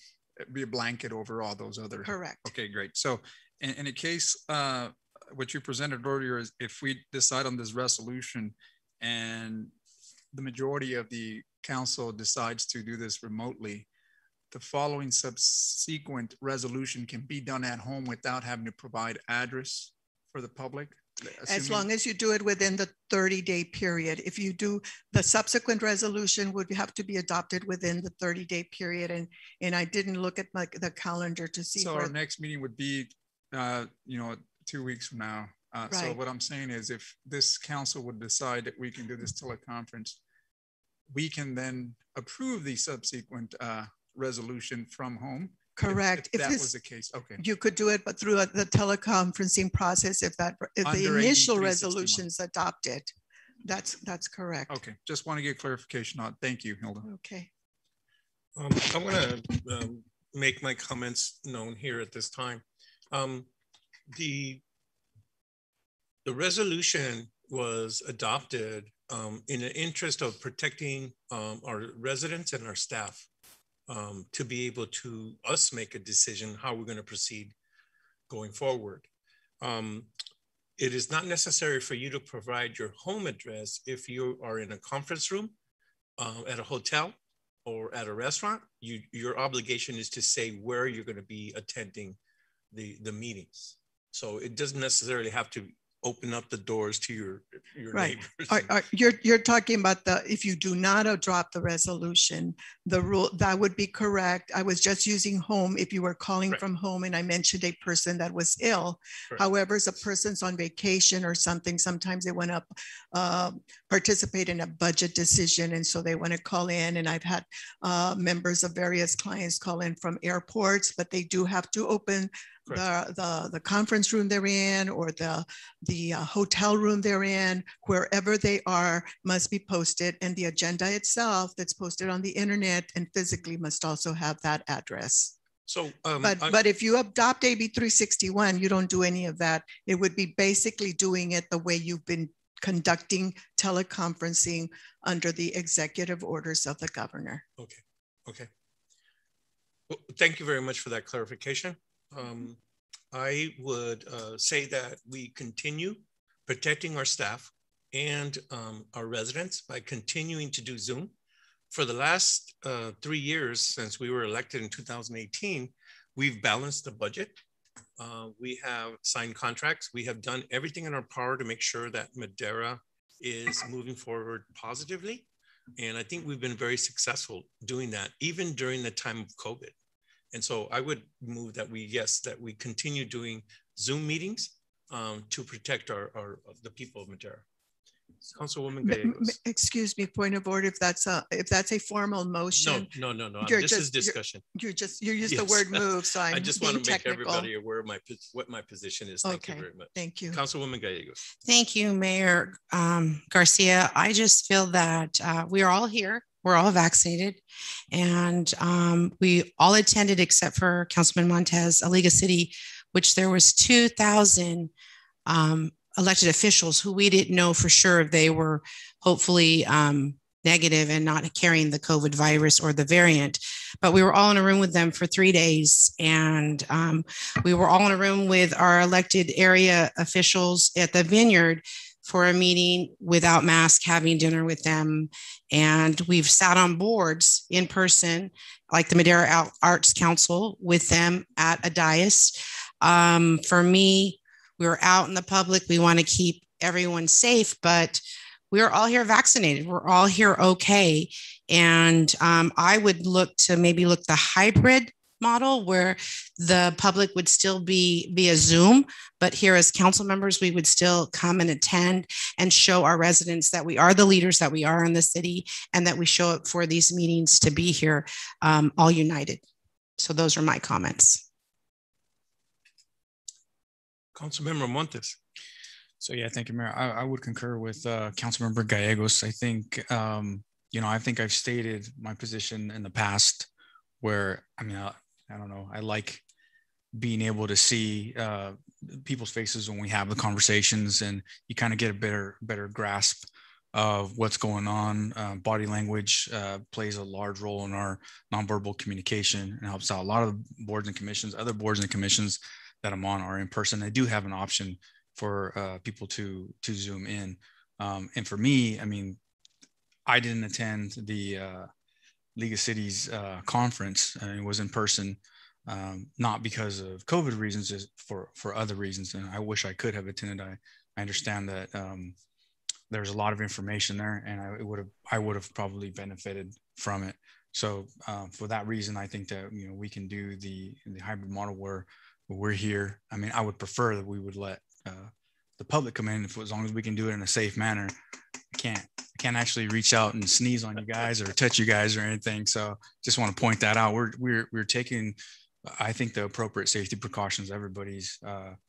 be a blanket over all those other. Correct. Okay, great. So in a case, what you presented earlier is if we decide on this resolution and the majority of the council decides to do this remotely, the following subsequent resolution can be done at home without having to provide address for the public? As long as you do it within the 30-day period. If you do, the subsequent resolution would have to be adopted within the 30-day period. And I didn't look at the calendar to see. So our next meeting would be, 2 weeks from now. Right. So what I'm saying is if this council would decide that we can do this teleconference, we can then approve the subsequent resolution from home. Correct. If that was the case, okay. You could do it, but through the teleconferencing process, if the initial resolution is adopted, that's correct. Okay, just want to get clarification on it. Thank you, Hilda. Okay. I want to make my comments known here at this time. The resolution was adopted in the interest of protecting our residents and our staff. To be able to make a decision how we're going to proceed going forward. It is not necessary for you to provide your home address if you are in a conference room, at a hotel, or at a restaurant. Your obligation is to say where you're going to be attending the meetings. So it doesn't necessarily have to open up the doors to your right. neighbors. You're talking about if you do not adopt the resolution, the rule, that would be correct. I was just using home if you were calling from home and I mentioned a person that was ill. Correct. However, if a person's on vacation or something, sometimes they want to participate in a budget decision. And so they want to call in, and I've had members of various clients call in from airports, but they do have to open the conference room they're in, or the hotel room they're in. Wherever they are must be posted, and the agenda itself that's posted on the internet and physically must also have that address. So, but if you adopt AB 361, you don't do any of that. It would be basically doing it the way you've been conducting teleconferencing under the executive orders of the governor. Okay. Well, thank you very much for that clarification. I would say that we continue protecting our staff and our residents by continuing to do Zoom. For the last 3 years since we were elected in 2018, we've balanced the budget. We have signed contracts. We have done everything in our power to make sure that Madera is moving forward positively. And I think we've been very successful doing that, even during the time of COVID. And so I would move that we continue doing Zoom meetings to protect the people of Madera. Councilwoman Gallegos. Excuse me, point of order. If that's a formal motion. No. This is discussion. You used the word move, so I just want to make everybody aware of what my position is. Thank you very much. Thank you. Councilwoman Gallegos. Thank you, Mayor Garcia. I just feel that we are all here. We're all vaccinated, and we all attended except for Councilman Montez, Aliga City, which there was 2,000 elected officials who we didn't know for sure if they were hopefully negative and not carrying the COVID virus or the variant. But we were all in a room with them for 3 days. And we were all in a room with our elected area officials at the Vineyard for a meeting without masks, having dinner with them. And we've sat on boards in person, like the Madera Arts Council, with them at a dais. For me, we were out in the public. We want to keep everyone safe, but we're all here vaccinated. We're all here okay. And I would look to maybe look the hybrid model where the public would still be via Zoom, but here as council members, we would still come and attend and show our residents that we are the leaders that we are in the city and that we show up for these meetings to be here all united. So those are my comments. Councilmember Montes. So yeah, thank you, Mayor. I would concur with Councilmember Gallegos. I think, I think I've stated my position in the past where, I don't know, I like being able to see people's faces when we have the conversations, and you kind of get a better grasp of what's going on. Body language plays a large role in our nonverbal communication and helps out. A lot of boards and commissions, other boards and commissions that I'm on are in person. They do have an option for people to Zoom in. And for me, I didn't attend the League of Cities conference. It was in person, not because of COVID reasons, just for other reasons. And I wish I could have attended. I understand that there's a lot of information there, and I would have probably benefited from it. So for that reason, I think that we can do the hybrid model where we're here. I would prefer that we would let the public come in, as long as we can do it in a safe manner. I can't actually reach out and sneeze on you guys or touch you guys or anything. So just want to point that out. We're taking, I think, the appropriate safety precautions. Everybody's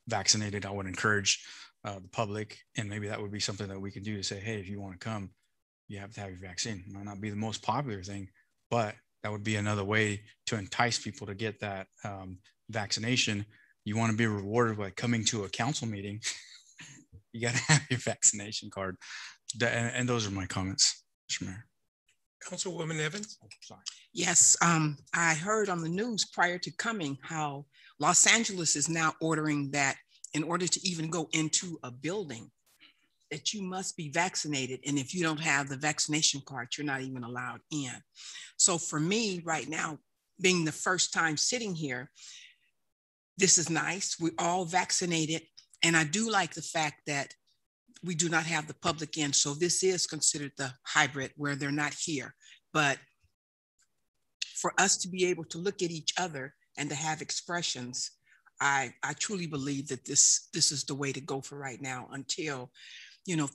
vaccinated. I would encourage the public, and maybe that would be something that we can do to say, hey, if you want to come, you have to have your vaccine. It might not be the most popular thing, but that would be another way to entice people to get that vaccination. You want to be rewarded by coming to a council meeting. You got to have your vaccination card. And those are my comments, Mr. Mayor. Councilwoman Evans. Oh, sorry. Yes, I heard on the news prior to coming how Los Angeles is now ordering that in order to even go into a building, that you must be vaccinated. And if you don't have the vaccination card, you're not even allowed in. So for me right now, being the first time sitting here, this is nice. We're all vaccinated. And I do like the fact that we do not have the public in. So this is considered the hybrid where they're not here. But for us to be able to look at each other and to have expressions, I truly believe that this is the way to go for right now until,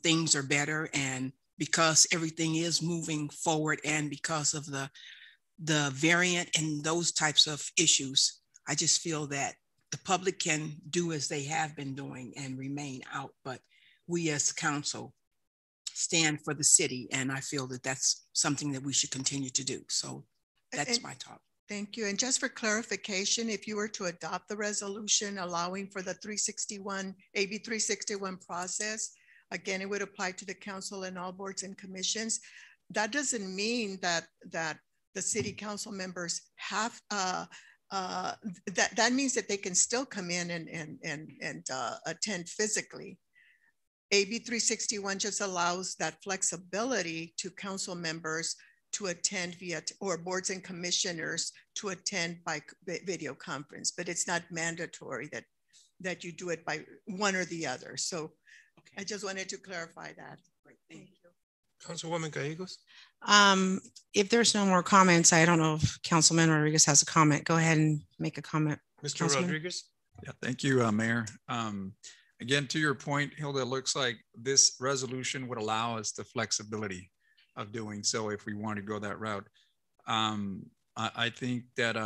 things are better. And because everything is moving forward and because of the variant and those types of issues, I just feel that the public can do as they have been doing and remain out. But we as council stand for the city. And I feel that that's something that we should continue to do. So that's my talk. Thank you. And just for clarification, if you were to adopt the resolution allowing for the AB 361 process, again, it would apply to the council and all boards and commissions. That doesn't mean that the city council members have, that means that they can still come in and attend physically. AB 361 just allows that flexibility to council members to attend or boards and commissioners to attend by video conference, but it's not mandatory that you do it by one or the other. So okay. I just wanted to clarify that. Great, thank you. Councilwoman Gallegos. If there's no more comments, I don't know if Councilman Rodriguez has a comment. Go ahead and make a comment. Mr. Councilman Rodriguez. Yeah, thank you, Mayor. Again, to your point, Hilda, it looks like this resolution would allow us the flexibility of doing so if we want to go that route. I think that,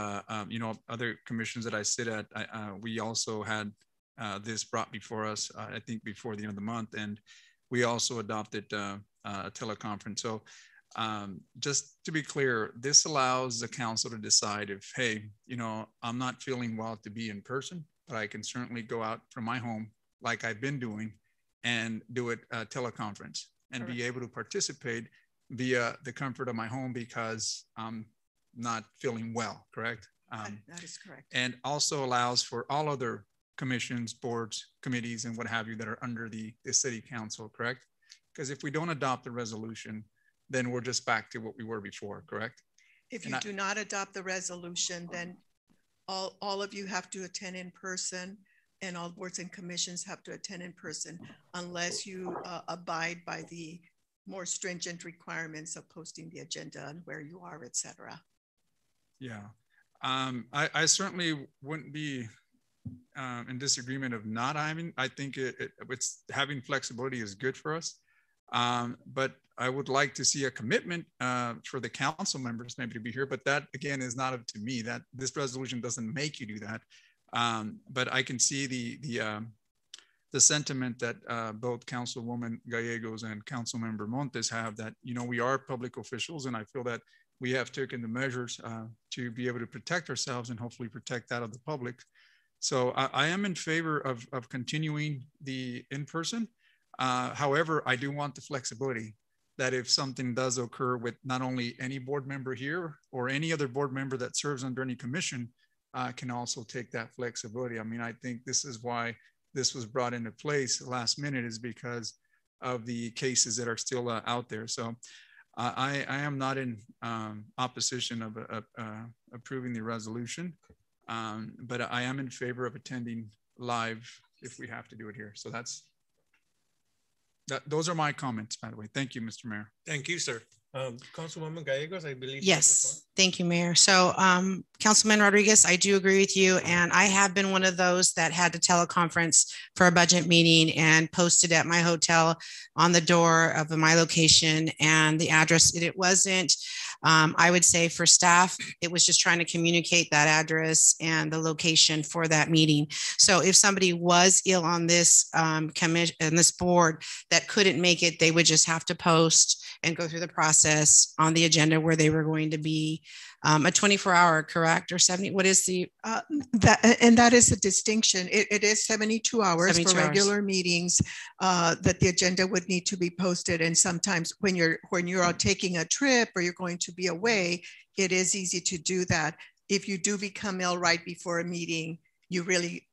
other commissions that I sit at, we also had this brought before us, I think before the end of the month, and we also adopted a teleconference. So just to be clear, this allows the council to decide if, hey, I'm not feeling well to be in person, but I can certainly go out from my home like I've been doing and do it teleconference and be able to participate via the comfort of my home because I'm not feeling well, correct? That is correct. And also allows for all other commissions, boards, committees, and what have you that are under the city council, correct? Because if we don't adopt the resolution, then we're just back to what we were before, correct? If you do not adopt the resolution, then all of you have to attend in person, and all boards and commissions have to attend in person unless you abide by the more stringent requirements of posting the agenda and where you are, et cetera. Yeah, I certainly wouldn't be in disagreement of not having. I think it's having flexibility is good for us. But I would like to see a commitment for the council members maybe to be here, but that again is not up to me. That this resolution doesn't make you do that. But I can see the sentiment that both Councilwoman Gallegos and Councilmember Montes have, that, you know, we are public officials, and I feel that we have taken the measures to be able to protect ourselves and hopefully protect that of the public. So I am in favor of continuing the in-person. However, I do want the flexibility that if something does occur with not only any board member here or any other board member that serves under any commission, can also take that flexibility. I mean, I think this is why this was brought into place last minute, is because of the cases that are still out there. So I am not in opposition of approving the resolution, but I am in favor of attending live if we have to do it here. So those are my comments, by the way. Thank you, Mr. Mayor. Thank you, sir. Councilwoman Gallegos, I believe. Yes, thank you, Mayor. So Councilman Rodriguez, I do agree with you. And I have been one of those that had to teleconference for a budget meeting and posted at my hotel on the door of my location and the address. It wasn't, I would say for staff, it was just trying to communicate that address and the location for that meeting. So if somebody was ill on this commission and this board that couldn't make it, they would just have to post and go through the process on the agenda where they were going to be a 24-hour, correct? Or 70, what is the? That is the distinction. It is 72 hours 72 for regular meetings that the agenda would need to be posted. And sometimes when you're out taking a trip or you're going to be away, it is easy to do that. If you do become ill right before a meeting,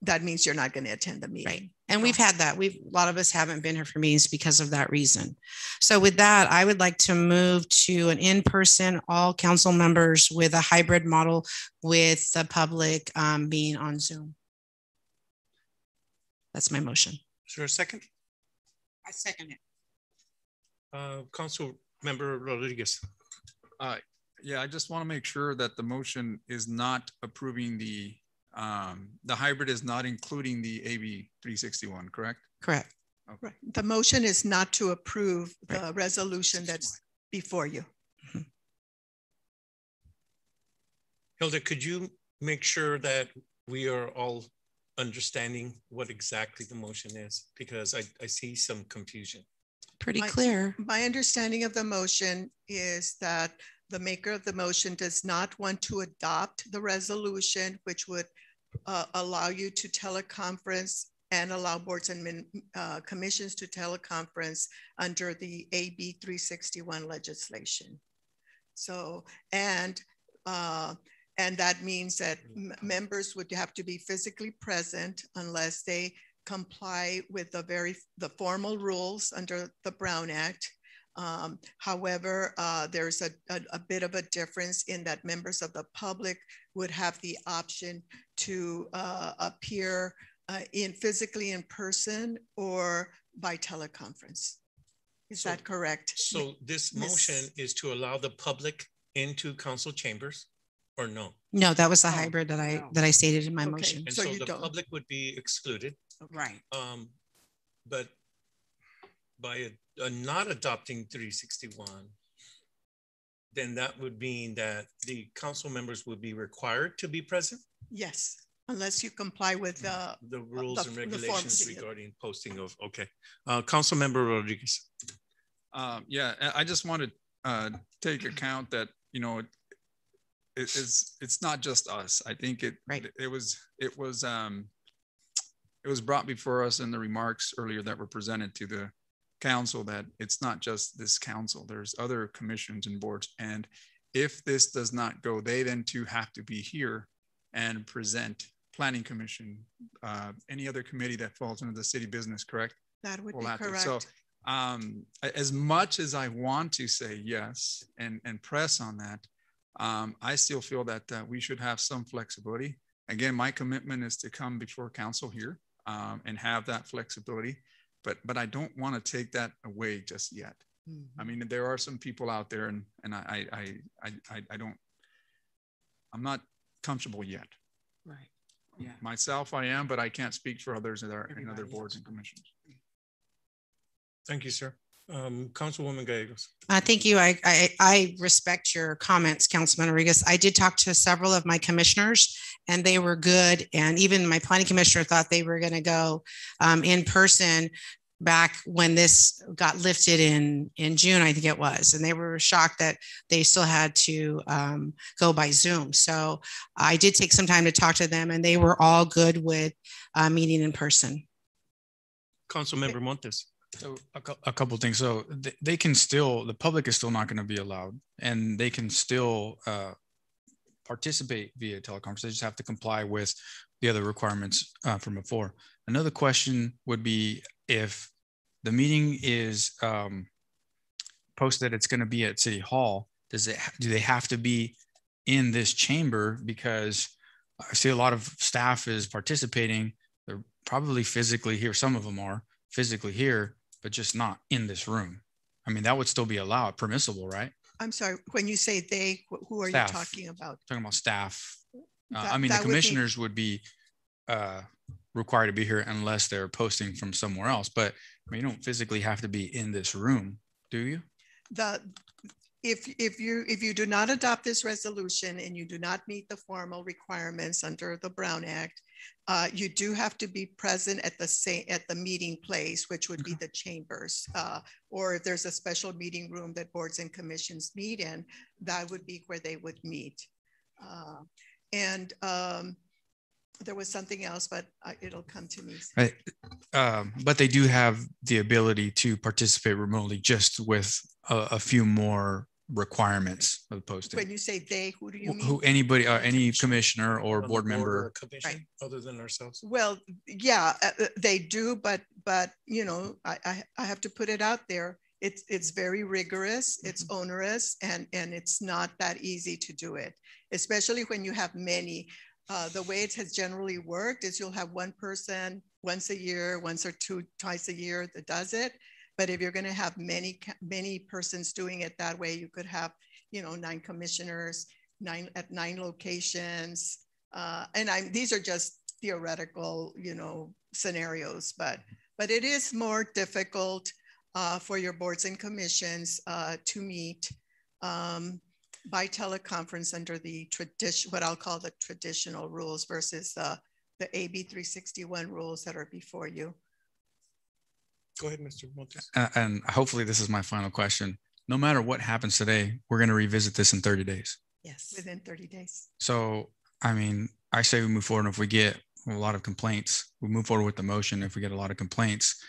that means you're not going to attend the meeting. Right. And we've had that. A lot of us haven't been here for meetings because of that reason. So with that, I would like to move to an in-person, all council members with a hybrid model with the public being on Zoom. That's my motion. Is there a second? I second it. Council Member Rodriguez. Yeah, I just want to make sure that the motion is not approving the hybrid is not including the AB 361, correct? Correct. Okay. Right. The motion is not to approve the resolution that's before you. Mm-hmm. Hilda, could you make sure that we are all understanding what exactly the motion is? Because I see some confusion. Pretty clear. My understanding of the motion is that the maker of the motion does not want to adopt the resolution, which would allow you to teleconference and allow boards and commissions to teleconference under the AB 361 legislation. So, and that means that members would have to be physically present unless they comply with the formal rules under the Brown Act. However, there's a bit of a difference in that members of the public would have the option to appear physically in person or by teleconference. Is that correct? So this motion is to allow the public into council chambers, or no? No, that was the hybrid that I stated in my motion. And so the public would be excluded. Right. But by not adopting 361, then that would mean that the council members would be required to be present? Yes, unless you comply with the rules and regulations regarding posting of, okay. Council Member Rodriguez. Yeah, I just want to take account that, you know, it's not just us. I think it was brought before us in the remarks earlier that were presented to council that it's not just this council. There's other commissions and boards. And if this does not go, they then too have to be here and present. Planning Commission, any other committee that falls under the city business, correct? That would We'll be have to. correct. So as much as I want to say yes and press on that, I still feel that we should have some flexibility. Again, my commitment is to come before council here and have that flexibility, but I don't want to take that away just yet. I mean, there are some people out there, and I'm not comfortable yet. Right. Yeah. Myself, I am, but I can't speak for others that are in other boards and commissions. Thank you, sir. Councilwoman Gallegos. Thank you. I respect your comments, Councilman Rodriguez. I did talk to several of my commissioners and they were good. And even my planning commissioner thought they were going to go in person back when this got lifted in June, I think it was. And they were shocked that they still had to go by Zoom. So I did take some time to talk to them and they were all good with meeting in person. Councilmember Montes. So a couple of things. So they can still, the public is still not going to be allowed and they can still participate via teleconference. They just have to comply with the other requirements from before. Another question would be if the meeting is posted that it's going to be at City Hall, do they have to be in this chamber? Because I see a lot of staff is participating. They're probably physically here. Some of them are physically here, but just not in this room. I mean, that would still be allowed, permissible, right? I'm sorry, when you say they, who are Staff. you talking about? Talking about staff. I mean, the commissioners would be required to be here unless they're posting from somewhere else. But I mean, you don't physically have to be in this room, do you? If you do not adopt this resolution and you do not meet the formal requirements under the Brown Act, you do have to be present at the meeting place, which would be the chambers, or if there's a special meeting room that boards and commissions meet in, that would be where they would meet. There was something else, but it'll come to me. Right. But they do have the ability to participate remotely, just with a few more requirements of posting. When you say they, who do you mean? Who anybody, any commissioner or board member, or commission, right, other than ourselves. Well, yeah, they do, but you know, I have to put it out there. It's very rigorous, it's onerous, and it's not that easy to do it, especially when you have many. The way it has generally worked is you'll have one person once a year, once or twice a year that does it. But if you're going to have many persons doing it that way, you could have, you know, 9 commissioners, 9 at 9 locations. These are just theoretical, you know, scenarios, but it is more difficult for your boards and commissions to meet by teleconference under the what I'll call the traditional rules versus the AB 361 rules that are before you. Go ahead, Mr. Montes. And hopefully this is my final question. No matter what happens today, we're going to revisit this in 30 days. Yes, within 30 days. So, I mean, I say we move forward, and if we get a lot of complaints, we move forward with the motion. If we get a lot of complaints,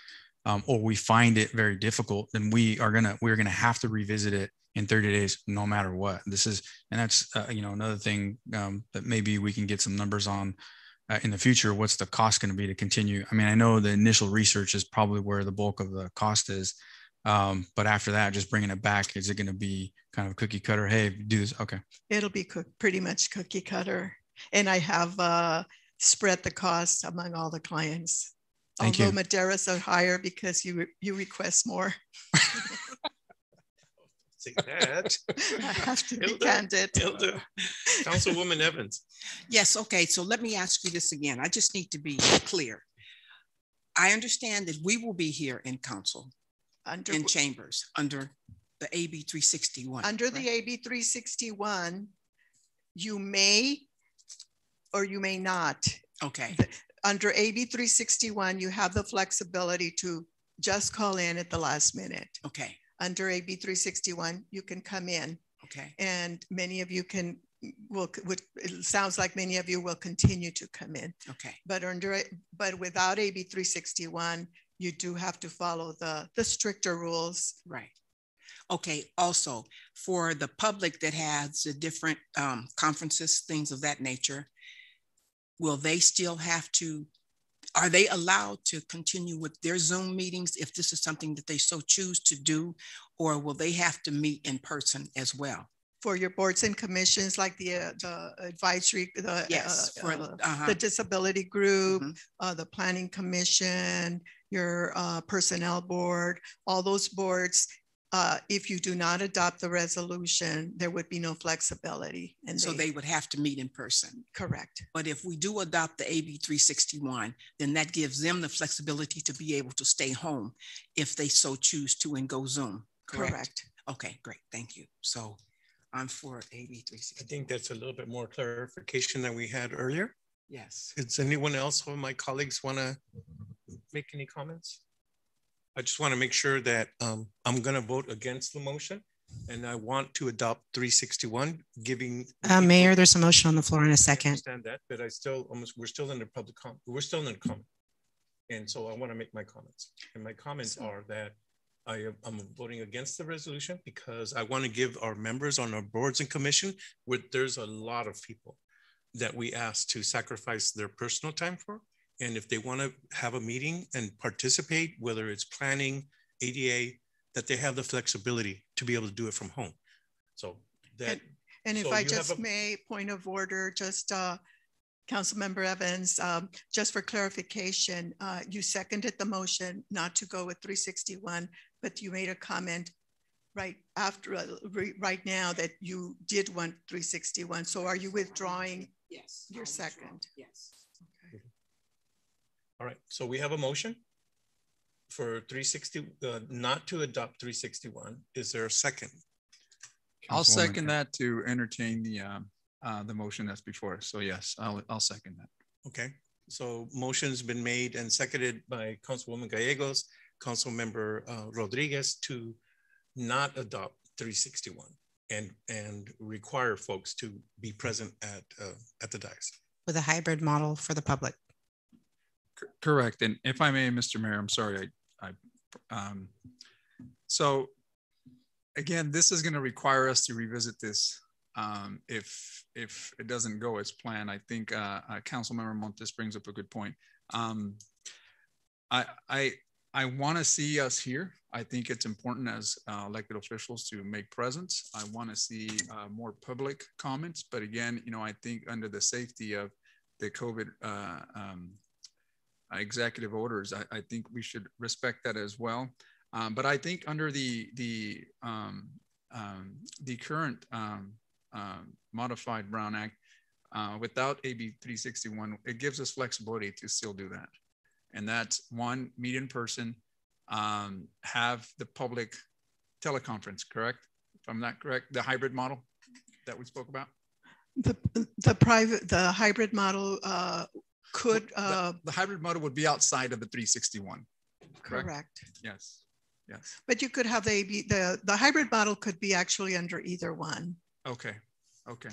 or we find it very difficult, then we're gonna have to revisit it in 30 days, no matter what. That's you know, another thing that maybe we can get some numbers on in the future. What's the cost going to be to continue? I mean, I know the initial research is probably where the bulk of the cost is, but after that, just bringing it back, is it going to be kind of cookie cutter? Hey, do this, okay. It'll be pretty much cookie cutter, and I have spread the cost among all the clients. Thank Although you. Madera's are higher because you request more. Say that. I have to be candid. Councilwoman Evans. Yes, okay, so let me ask you this again. I just need to be clear. I understand that we will be here in council, in chambers, under the AB 361. Under right? The AB 361, you may or you may not. Okay. Under AB 361, you have the flexibility to just call in at the last minute. Okay. Under AB 361, you can come in. Okay. And many of you it sounds like many of you will continue to come in. Okay. But without AB 361, you do have to follow the stricter rules. Right. Okay. Also, for the public that has the different conferences, things of that nature, will they still have to, are they allowed to continue with their Zoom meetings if this is something that they so choose to do, or will they have to meet in person as well? For your boards and commissions, like the advisory, Yes, the disability group, the planning commission, your personnel board, all those boards, if you do not adopt the resolution, there would be no flexibility. And so they would have to meet in person. Correct. But if we do adopt the AB 361, then that gives them the flexibility to be able to stay home if they so choose to and go Zoom. Correct. Okay, great. Thank you. So I'm for AB 360. I think that's a little bit more clarification than we had earlier. Yes. Does anyone else of my colleagues want to make any comments? I just want to make sure that I'm going to vote against the motion, and I want to adopt 361, giving. Mayor, there's a motion on the floor in a second. I understand that, but we're still in the public comment. We're still in the comment. And so I want to make my comments. And my comments are that I'm voting against the resolution because I want to give our members on our boards and commission, where there's a lot of people that we ask to sacrifice their personal time for. And if they want to have a meeting and participate, whether it's planning, ADA, that they have the flexibility to be able to do it from home. So that. And if I just may, point of order, just Councilmember Evans, just for clarification, you seconded the motion not to go with 361, but you made a comment right after, right now, that you did want 361. So are you withdrawing? Yes. Your second? Yes. Okay. All right. So we have a motion for 360, not to adopt 361. Is there a second? I'll second that to entertain the motion that's before us. So yes, I'll second that. Okay. So motion's been made and seconded by Councilwoman Gallegos, Councilmember Rodriguez to not adopt 361 and require folks to be present at the dais. With a hybrid model for the public. Correct. And if I may, Mr. Mayor, I'm sorry. So again, this is going to require us to revisit this if it doesn't go as planned. I think Councilmember Montes brings up a good point. I want to see us here. I think it's important as elected officials to make presence. I want to see more public comments, but again, I think under the safety of the COVID executive orders, I think we should respect that as well. But I think under the current modified Brown Act, without AB 361, it gives us flexibility to still do that. And that's one, meet in person, have the public teleconference, correct? If I'm not correct, the hybrid model that we spoke about? The hybrid model could. The hybrid model would be outside of the 361, correct? Correct. Yes, yes. But you could have the hybrid model could be actually under either one. Okay, okay.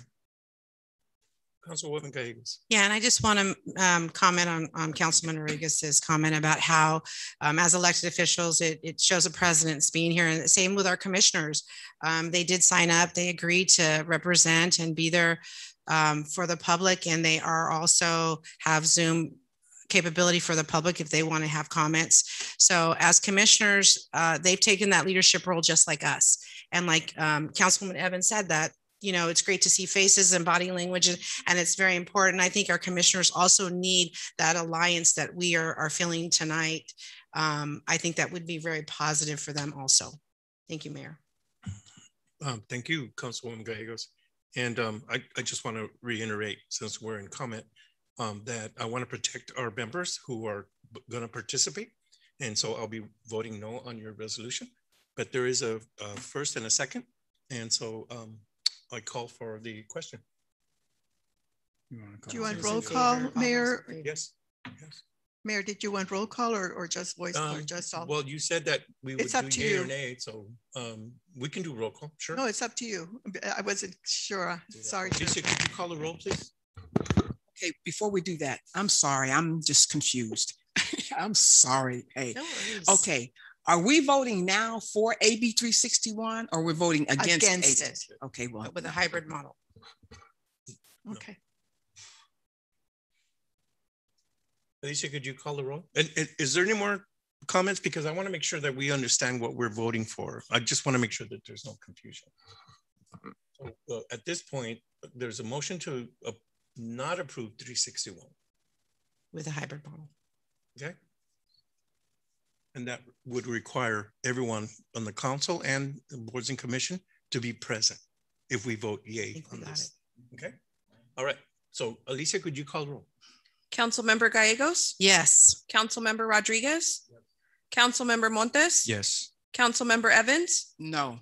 Councilwoman Gallegos. Yeah, and I just want to comment on Councilman Rodriguez's comment about how, as elected officials, it shows a precedence being here, and the same with our commissioners. They did sign up; they agreed to represent and be there for the public, and they are also have Zoom capability for the public if they want to have comments. So, as commissioners, they've taken that leadership role just like us, and like Councilwoman Evans said that. It's great to see faces and body language, and it's very important. I think our commissioners also need that alliance that we are feeling tonight. I think that would be very positive for them also. Thank you, Mayor. Thank you, Councilwoman Gallegos. And I just want to reiterate, since we're in comment, that I want to protect our members who are going to participate. And so I'll be voting no on your resolution. But there is a first and a second. And so I call for the question. Do you want roll call, Mayor? Yes. Mayor, did you want roll call or just voice or just all? Well, you said that we would do yay or nay, so we can do roll call, sure. No, it's up to you. I wasn't sure. Sorry. Lisa, could you call the roll, please? Okay, before we do that, I'm sorry, I'm just confused. I'm sorry. Hey, No worries. okay. Are we voting now for AB 361 or we're voting against it? Okay, well, With a hybrid model. okay. Alicia, could you call the roll? And is there any more comments? Because I want to make sure that we understand what we're voting for. I just want to make sure that there's no confusion. So, at this point, there's a motion to not approve 361. With a hybrid model. Okay. And that would require everyone on the council and the boards and commission to be present if we vote yay on this. Okay. All right. So Alicia, could you call the roll? Councilmember Gallegos? Yes. Councilmember Rodriguez? Yes. Councilmember Montes? Yes. Councilmember Evans? No.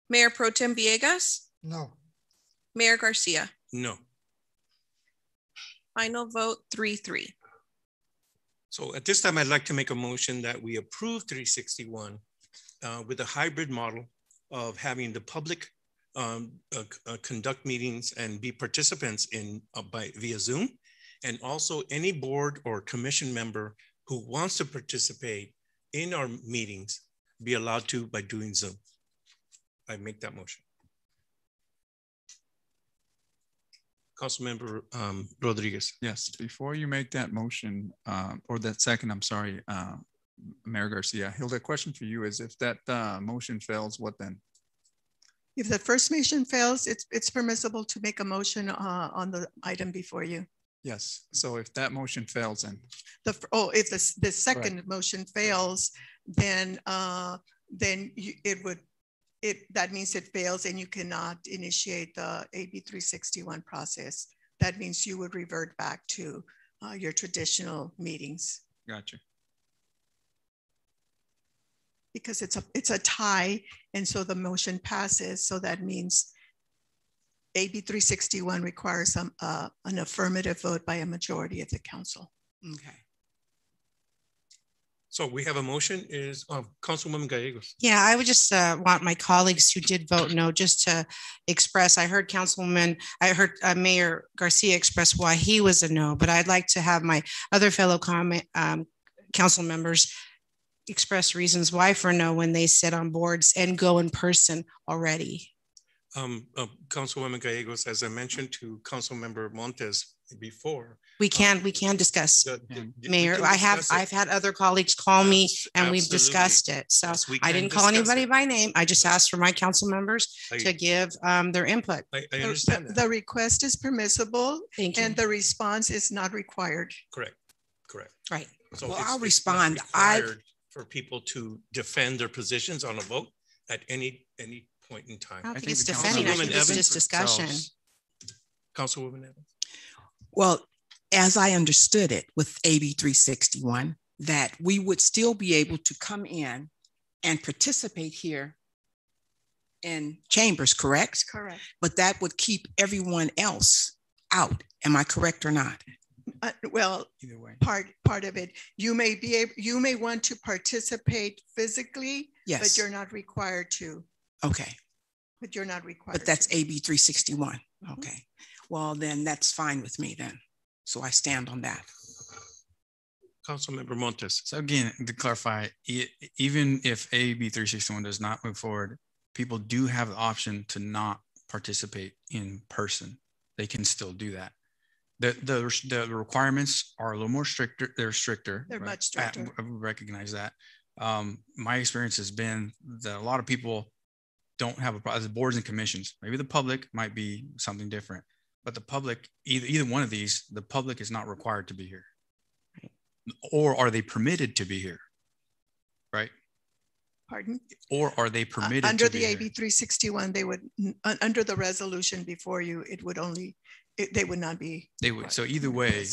Mayor Pro Tem Villegas? No. Mayor Garcia? No. Final vote 3-3. So at this time, I'd like to make a motion that we approve 361 with a hybrid model of having the public conduct meetings and be participants in via Zoom, and also any board or commission member who wants to participate in our meetings be allowed to by doing Zoom. I make that motion. Councilmember Rodriguez. Yes, before you make that motion, or that second, I'm sorry, Mayor Garcia, Hilda, question for you is if that motion fails, what then? If the first motion fails, it's permissible to make a motion on the item before you. Yes, so if that motion fails, then? If the second motion fails, then that means it fails and you cannot initiate the AB 361 process. That means you would revert back to your traditional meetings. Gotcha. Because it's a tie, and so the motion passes. So that means AB 361 requires an affirmative vote by a majority of the council. Okay. So we have a motion is Councilwoman Gallegos. Yeah, I would just want my colleagues who did vote no just to express. I heard Mayor Garcia express why he was a no, but I'd like to have my other fellow council members express reasons why for no when they sit on boards and go in person already. Councilwoman Gallegos, as I mentioned to Councilmember Montes before, we can discuss. Mayor, I've had other colleagues call me and we've discussed it. So yes, I didn't call anybody by name. I just asked for my council members to give their input. I understand that. The request is permissible and the response is not required. Correct. Right. So well, I'll respond. For people to defend their positions on a vote at any point in time. I think it's defending. I think it's just discussion. Councilwoman Evans. Well, as I understood it with AB 361, that we would still be able to come in and participate here in chambers, correct? Correct. But that would keep everyone else out. Am I correct or not? Well, either way, part of it, you may want to participate physically, yes, but you're not required to. Okay. But you're not required. But that's AB 361. Okay. Well, then that's fine with me then. So I stand on that. Councilmember Montes. So again, to clarify, even if AB 361 does not move forward, people do have the option to not participate in person. They can still do that. The requirements are a little more stricter. They're stricter. They're much stricter. I recognize that. My experience has been that a lot of people don't have a problem. The boards and commissions, maybe the public might be something different, but the public, either one of these, the public is not required to be here. Or are they permitted to be here? Right? Pardon? Or are they permitted under to the be AB here? 361, they would, under the resolution before you, it would only, they would not be. They would. So either way,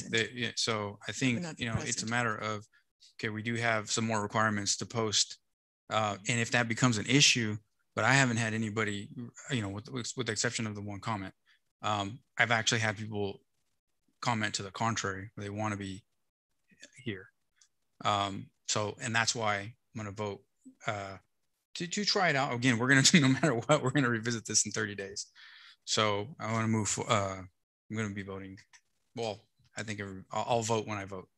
so I think, it's a matter of, okay, we do have some more requirements to post. And if that becomes an issue, but I haven't had anybody, with the exception of the one comment, I've actually had people comment to the contrary. They want to be here. So, and that's why I'm going to vote to try it out. Again, we're going to, no matter what, we're going to revisit this in 30 days. So I want to move, I'm going to be voting. Well, I think I'll vote when I vote.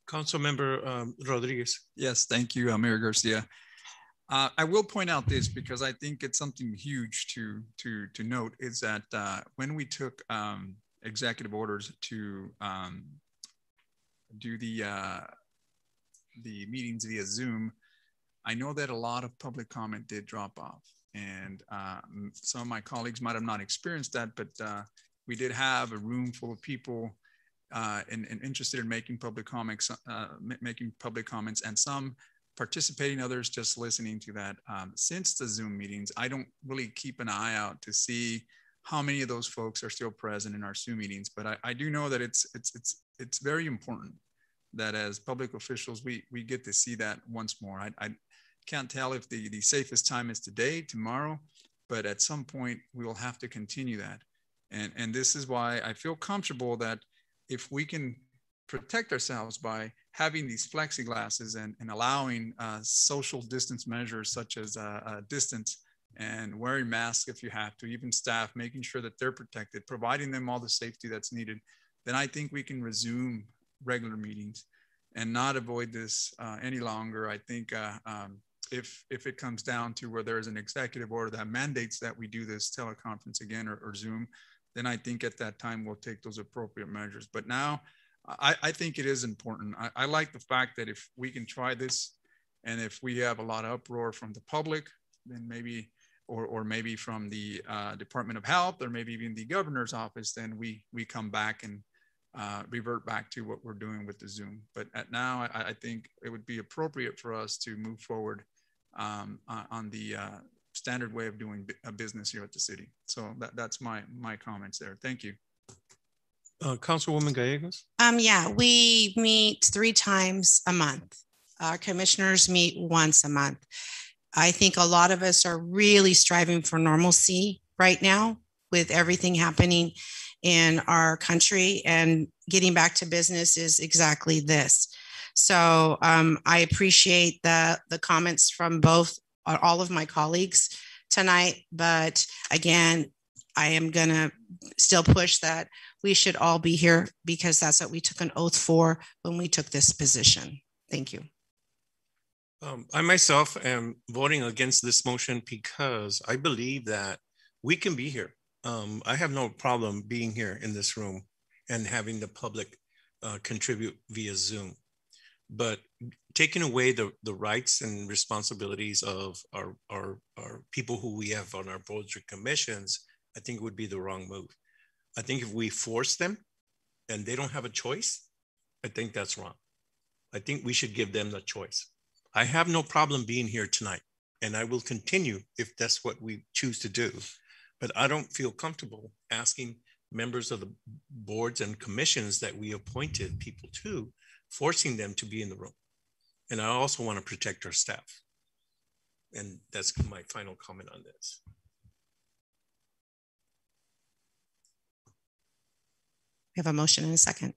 Councilmember Rodriguez. Yes, thank you, Mayor Garcia. I will point out this because I think it's something huge to note is that when we took executive orders to do the meetings via Zoom, I know that a lot of public comment did drop off, and some of my colleagues might have not experienced that, but we did have a room full of people and interested in making public comments, and some participating, others just listening to that. Since the Zoom meetings, I don't really keep an eye out to see how many of those folks are still present in our Zoom meetings, but I do know that it's very important that as public officials, we get to see that once more. I can't tell if the safest time is today, tomorrow, but at some point we will have to continue that. And this is why I feel comfortable that if we can protect ourselves by having these plexiglasses and allowing social distance measures such as distance and wearing masks if you have to, even staff, making sure that they're protected, providing them all the safety that's needed, then I think we can resume regular meetings and not avoid this any longer. I think if it comes down to where there's an executive order that mandates that we do this teleconference again or Zoom, then I think at that time we'll take those appropriate measures. But now I think it is important. I like the fact that if we can try this, and if we have a lot of uproar from the public, then maybe, or maybe from the Department of Health, or maybe even the governor's office, then we come back and revert back to what we're doing with the Zoom. But now I think it would be appropriate for us to move forward on the standard way of doing business here at the city. So that's my comments there. Thank you. Councilwoman Gallegos? Yeah, we meet 3 times a month. Our commissioners meet once a month. I think a lot of us are really striving for normalcy right now with everything happening in our country, and getting back to business is exactly this. So I appreciate the comments from all of my colleagues tonight, but again, I am gonna still push that we should all be here because that's what we took an oath for when we took this position. Thank you. I myself am voting against this motion because I believe that we can be here. I have no problem being here in this room and having the public contribute via Zoom. But taking away the rights and responsibilities of our people who we have on our boards or commissions, I think would be the wrong move. I think if we force them and they don't have a choice, I think that's wrong. I think we should give them the choice. I have no problem being here tonight, and I will continue if that's what we choose to do. But I don't feel comfortable asking members of the boards and commissions that we appointed people to, forcing them to be in the room. And I also want to protect our staff. And that's my final comment on this. We have a motion and a second.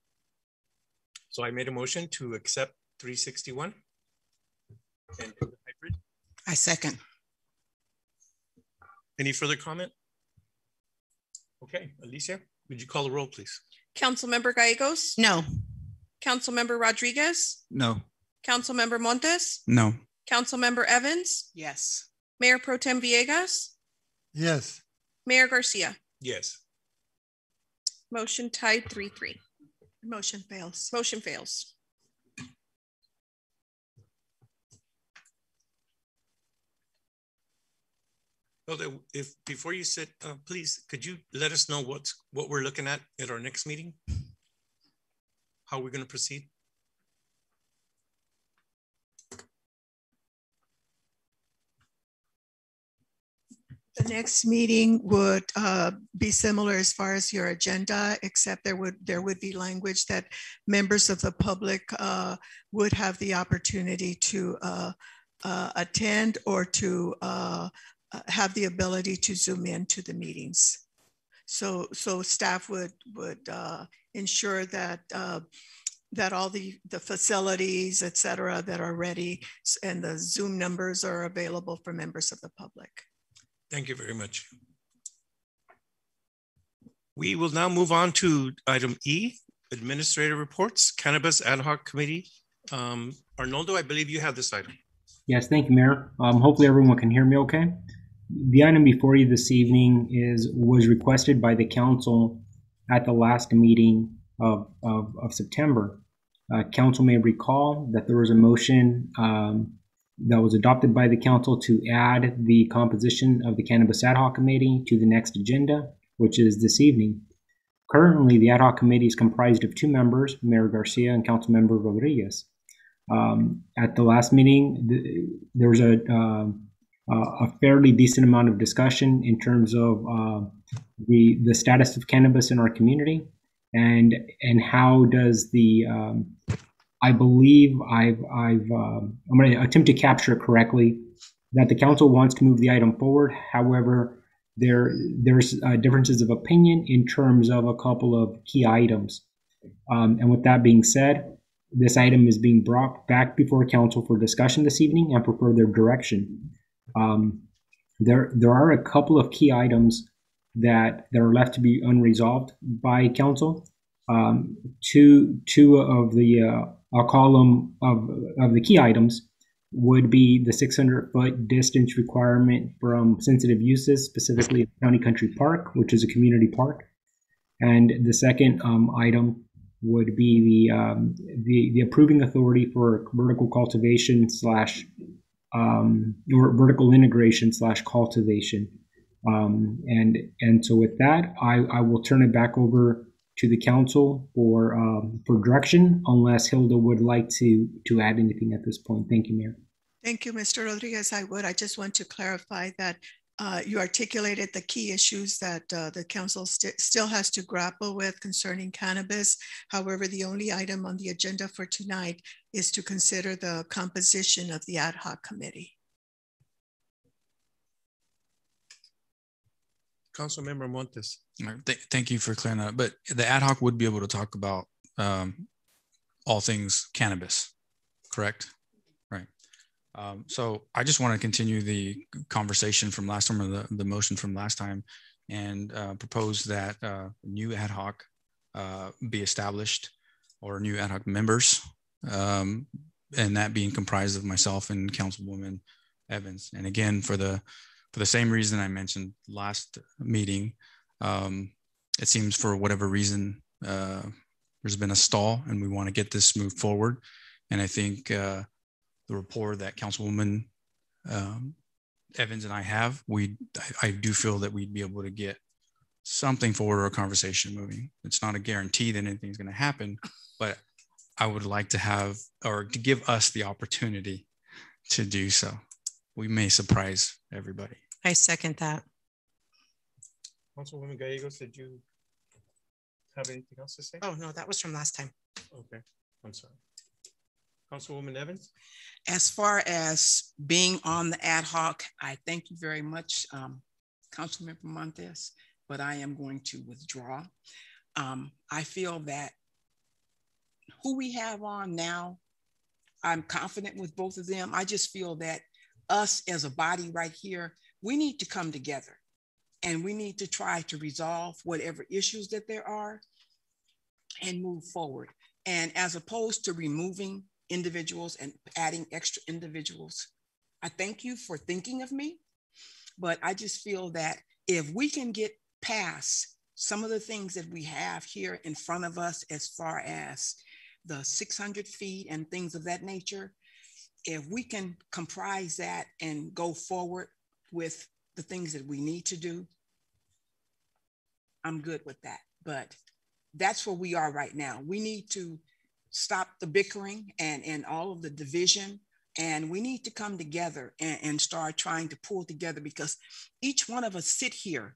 So I made a motion to accept 361 and do the hybrid. I second. Any further comment? Okay, Alicia, would you call the roll, please? Councilmember Gallegos? No. Councilmember Rodriguez? No. Councilmember Montes? No. Councilmember Evans? Yes. Mayor Pro Tem Villegas? Yes. Mayor Garcia? Yes. Motion tied 3-3. Motion fails. Motion fails. Well, if before you sit, please, could you let us know what we're looking at our next meeting? How we're going to proceed? The next meeting would be similar as far as your agenda, except there would be language that members of the public would have the opportunity to attend or to have the ability to Zoom into the meetings. So staff would ensure that that all the facilities, et cetera, that are ready and the Zoom numbers are available for members of the public. Thank you very much. We will now move on to item E, Administrative reports, Cannabis Ad Hoc Committee. Arnoldo, I believe you have this item. Yes, thank you, Mayor. Hopefully everyone can hear me okay. The item before you this evening was requested by the council at the last meeting of September. Council may recall that there was a motion that was adopted by the council to add the composition of the Cannabis Ad Hoc Committee to the next agenda, which is this evening. Currently, the Ad Hoc Committee is comprised of 2 members, Mayor Garcia and Councilmember Rodriguez. At the last meeting, there was a fairly decent amount of discussion in terms of the status of cannabis in our community, and how does the I believe I'm going to attempt to capture it correctly, that the council wants to move the item forward. However, there's differences of opinion in terms of a couple of key items. And with that being said, this item is being brought back before council for discussion this evening and for further direction. There are a couple of key items that are left to be unresolved by council. Two of the I'll call them of the key items would be the 600-foot distance requirement from sensitive uses, specifically County Country Park, which is a community park, and the second item would be the approving authority for vertical cultivation or vertical integration / cultivation. And so with that, I will turn it back over to the council for direction, unless Hilda would like to add anything at this point. Thank you, Mayor. Thank you, Mr. Rodriguez. I just want to clarify that you articulated the key issues that the council still has to grapple with concerning cannabis. However, the only item on the agenda for tonight is to consider the composition of the ad hoc committee. Councilmember Montes. Thank you for clearing that. But the ad hoc would be able to talk about all things cannabis, correct? Right. So I just want to continue the conversation from last time, or the motion from last time, and propose that new ad hoc be established, or new ad hoc members, and that being comprised of myself and Councilwoman Evans. And again, for the same reason I mentioned last meeting, it seems for whatever reason there's been a stall, and we want to get this moved forward. And I think the rapport that Councilwoman Evans and I have, I do feel that we'd be able to get something forward, or a conversation moving. It's not a guarantee that anything's going to happen, but I would like to have, or to give us the opportunity to do so. We may surprise everybody. I second that. Councilwoman Gallegos, did you have anything else to say? Oh, no, that was from last time. Okay, I'm sorry. Councilwoman Evans? As far as being on the ad hoc, I thank you very much, Councilmember Montes, but I am going to withdraw. I feel that who we have on now, I'm confident with both of them. I just feel that us as a body right here, we need to come together, and we need to try to resolve whatever issues that there are and move forward. And as opposed to removing individuals and adding extra individuals, I thank you for thinking of me, but I just feel that if we can get past some of the things that we have here in front of us, as far as the 600 feet and things of that nature, if we can comprise that and go forward with the things that we need to do, I'm good with that. But that's where we are right now. We need to stop the bickering and all of the division, and we need to come together and start trying to pull together, because each one of us sit here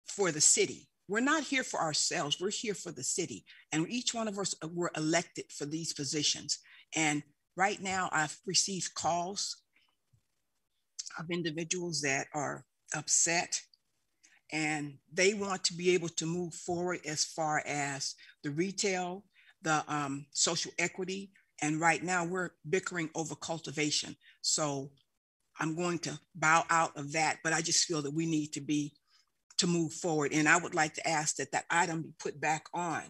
for the city. We're not here for ourselves. We're here for the city. And each one of us were elected for these positions. And right now I've received calls of individuals that are upset, and they want to be able to move forward as far as the retail, the social equity. And right now we're bickering over cultivation. So I'm going to bow out of that, but I just feel that we need to move forward. And I would like to ask that item be put back on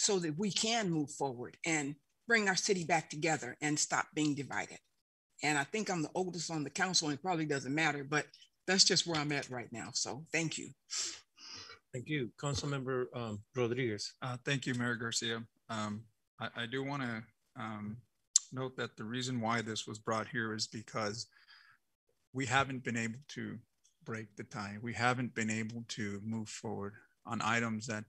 so that we can move forward and bring our city back together and stop being divided. And I think I'm the oldest on the council, and it probably doesn't matter, but that's just where I'm at right now. So thank you. Thank you. Councilmember Rodriguez. Thank you, Mayor Garcia. I do want to note that the reason why this was brought here is because we haven't been able to break the tie. We haven't been able to move forward on items that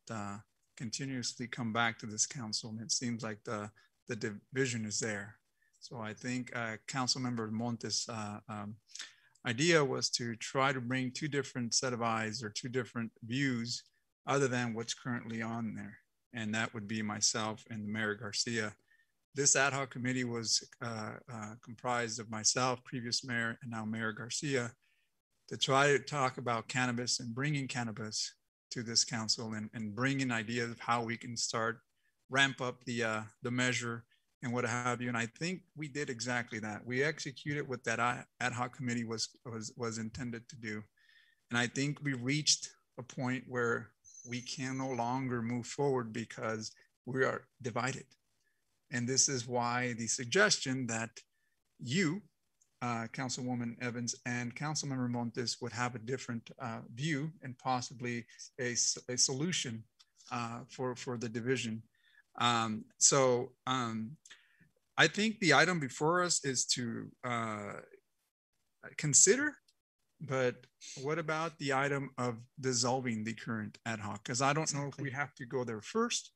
continuously come back to this council. And it seems like the division is there. So I think Councilmember Montes' idea was to try to bring two different set of eyes or two different views other than what's currently on there. And that would be myself and Mayor Garcia. This ad hoc committee was comprised of myself, previous mayor, and now Mayor Garcia, to try to talk about cannabis and bringing cannabis to this council and bringing ideas of how we can start ramp up the measure and what have you. And I think we did exactly that. We executed what that ad hoc committee was intended to do. And I think we reached a point where we can no longer move forward because we are divided. And this is why the suggestion that you, Councilwoman Evans and Councilmember Montes, would have a different view and possibly a solution for the division. I think the item before us is to consider, but what about the item of dissolving the current ad hoc? Because I don't know if we have to go there first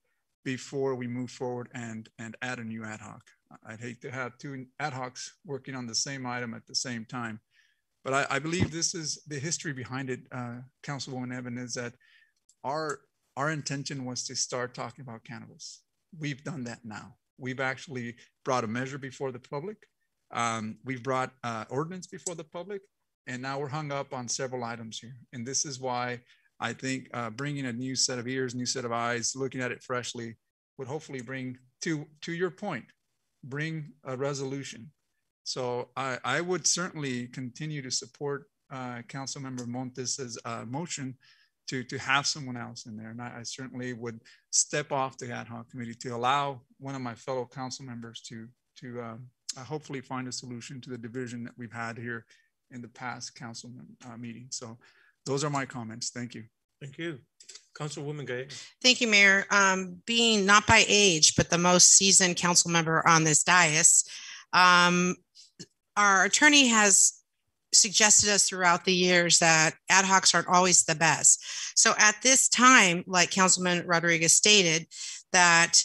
before we move forward and add a new ad hoc. I'd hate to have two ad hocs working on the same item at the same time. But I believe this is the history behind it, Councilwoman Evans, is that our intention was to start talking about cannabis. We've done that now. We've actually brought a measure before the public. We've brought ordinance before the public, and now we're hung up on several items here. And this is why I think bringing a new set of ears, new set of eyes, looking at it freshly would hopefully bring, to your point, bring a resolution. So I would certainly continue to support Councilmember Montes's motion to have someone else in there. And I certainly would step off the ad hoc committee to allow one of my fellow council members to hopefully find a solution to the division that we've had here in the past council meeting. So those are my comments. Thank you. Thank you. Councilwoman Gay. Thank you, Mayor. Being not by age, but the most seasoned council member on this dais, our attorney has suggested us throughout the years that ad hocs aren't always the best. So at this time, like Councilman Rodriguez stated, that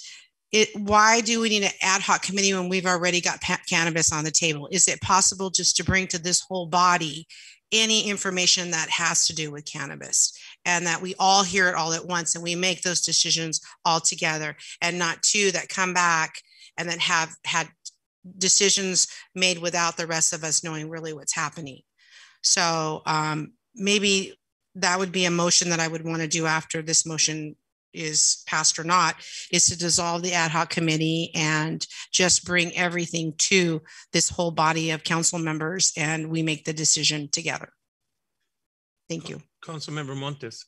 why do we need an ad hoc committee when we've already got cannabis on the table? Is it possible just to bring to this whole body any information that has to do with cannabis, and that we all hear it all at once and we make those decisions all together, and not two that come back and then have had decisions made without the rest of us knowing really what's happening? So maybe that would be a motion that I would want to do after this motion is passed or not, is to dissolve the ad hoc committee and just bring everything to this whole body of council members and we make the decision together. Thank you. Councilmember Montes.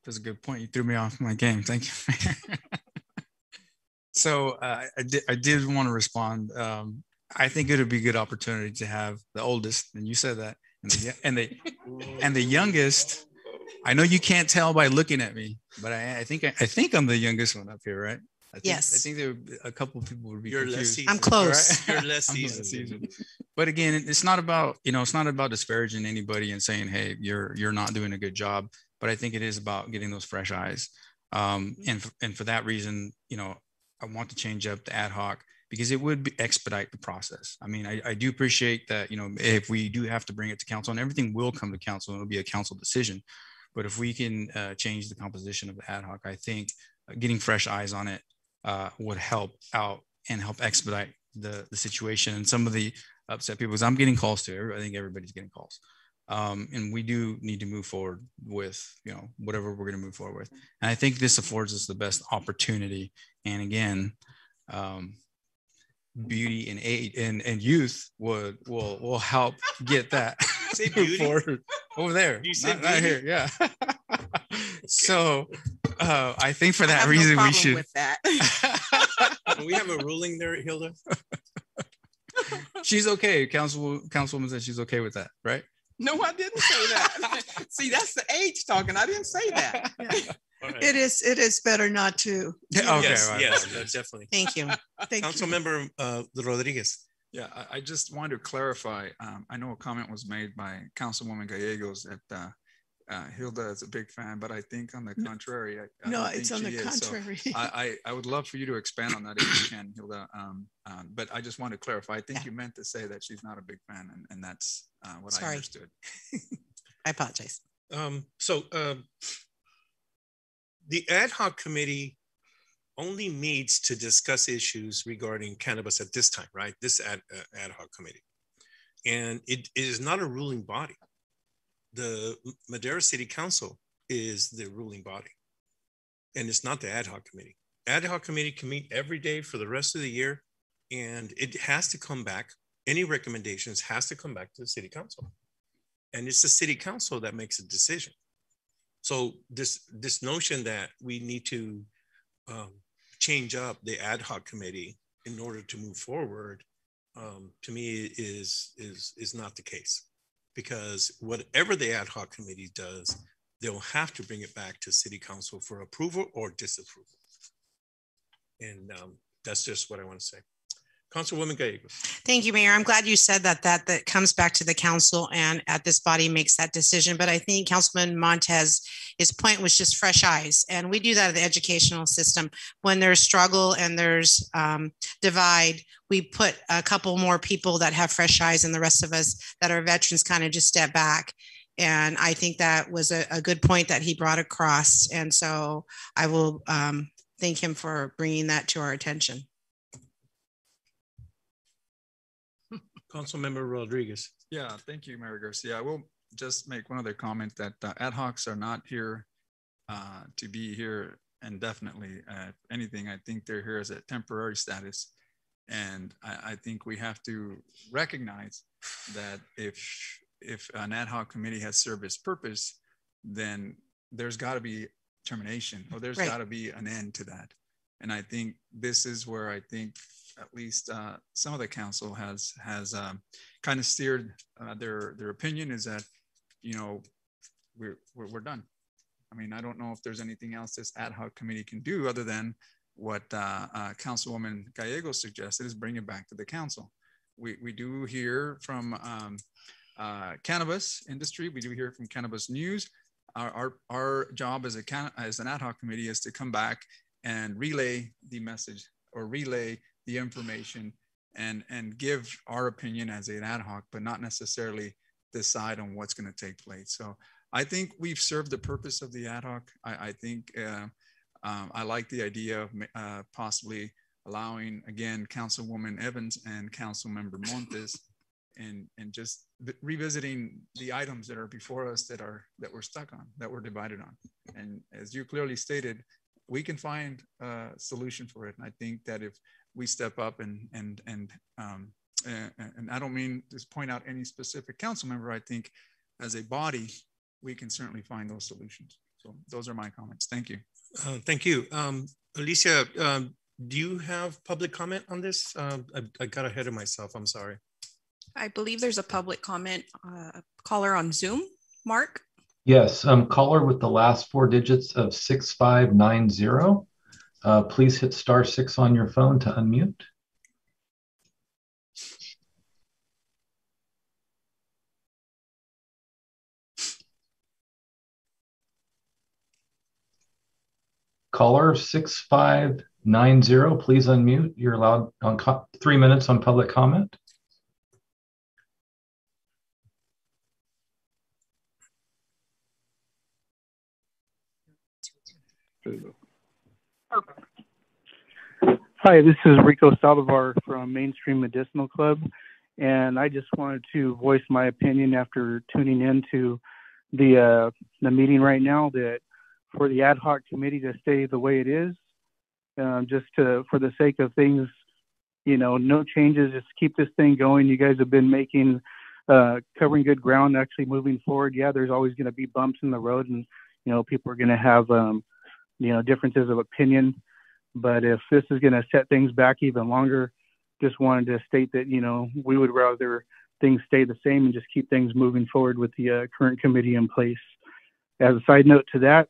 That's a good point. You threw me off my game. Thank you. So I did want to respond. I think it would be a good opportunity to have the oldest, and you said that, and the youngest. I know you can't tell by looking at me, but I think I'm the youngest one up here, right? Yes. I think there would be a couple of people would be You're confused. less seasoned. I'm close. Right? You're less seasoned. But again, it's not about disparaging anybody and saying, hey, you're not doing a good job. But I think it is about getting those fresh eyes. And for that reason, I want to change up the ad hoc because it would expedite the process. I mean, I do appreciate that, if we do have to bring it to council, and everything will come to council, and it'll be a council decision. But if we can change the composition of the ad hoc, I think getting fresh eyes on it would help out and help expedite the situation. And some of the upset people, because I'm getting calls too. I think everybody's getting calls. And we do need to move forward with, whatever we're going to move forward with. And I think this affords us the best opportunity. And again, beauty and age and youth will help get that. Say beauty forward over there. You said not here. Yeah. So I think for I that have reason no we problem should. with that. Can we have a ruling there, Hilda? She's okay. Councilwoman said she's okay with that, right? No, I didn't say that. See, that's the age talking. I didn't say that. Right. It is better not to. Okay, Yes, right, yes, right. definitely. Thank you. Thank you. Councilmember Rodriguez. Yeah, I just wanted to clarify. I know a comment was made by Councilwoman Gallegos that Hilda is a big fan, but I think on the contrary, I No, don't it's think on the she is. So contrary. I would love for you to expand on that if you can, Hilda. But I just want to clarify. I think you meant to say that she's not a big fan, and that's what I understood. I apologize. The ad hoc committee only meets to discuss issues regarding cannabis at this time, right? This ad hoc committee. And it is not a ruling body. The Madera City Council is the ruling body. And it's not the ad hoc committee. Ad hoc committee can meet every day for the rest of the year. And it has to come back. Any recommendations has to come back to the city council. And it's the city council that makes a decision. So this notion that we need to change up the ad hoc committee in order to move forward, to me is not the case, because whatever the ad hoc committee does, they'll have to bring it back to city council for approval or disapproval. And that's just what I want to say. Councilwoman Gallegos. Thank you, Mayor. I'm glad you said that comes back to the council and at this body makes that decision. But I think Councilman Montez, his point was just fresh eyes. And we do that in the educational system. When there's struggle and there's divide, we put a couple more people that have fresh eyes, and the rest of us that are veterans kind of just step back. And I think that was a good point that he brought across. And so I will thank him for bringing that to our attention. Councilmember Rodriguez. Yeah, thank you, Mayor Garcia. I will just make one other comment that ad hocs are not here to be here indefinitely. If anything, I think they're here as a temporary status. And I think we have to recognize that if an ad hoc committee has served its purpose, then there's got to be termination, or there's got to be an end to that. And I think this is where I think at least some of the council has kind of steered their opinion is that, you know, we're done. I mean, I don't know if there's anything else this ad hoc committee can do other than what Councilwoman Gallegos suggested, is bring it back to the council. We do hear from cannabis industry. We do hear from cannabis news. Our job as an ad hoc committee is to come back and relay the message or relay the information and give our opinion as an ad hoc, but not necessarily decide on what's going to take place. So I think we've served the purpose of the ad hoc. I think I like the idea of possibly allowing, again, Councilwoman Evans and Councilmember Montes and just revisiting the items that are before us that we're stuck on, that we're divided on. And as you clearly stated, we can find a solution for it. And I think that if we step up and I don't mean to point out any specific council member, I think as a body, we can certainly find those solutions. So those are my comments. Thank you. Thank you. Alicia, do you have public comment on this? I got ahead of myself. I'm sorry. I believe there's a public comment caller on Zoom. Mark? Yes, caller with the last 4 digits of 6590. Please hit *6 on your phone to unmute. Caller 6590, please unmute. You're allowed on 3 minutes on public comment. Hi, this is Rico Saldivar from Mainstream Medicinal Club, and I just wanted to voice my opinion after tuning into the meeting right now that for the ad hoc committee to stay the way it is, for the sake of things, you know, no changes, just keep this thing going. You guys have been covering good ground, actually moving forward. Yeah, there's always going to be bumps in the road, and you know, people are going to have differences of opinion. But if this is going to set things back even longer, just wanted to state that, we would rather things stay the same and just keep things moving forward with the current committee in place. As a side note to that,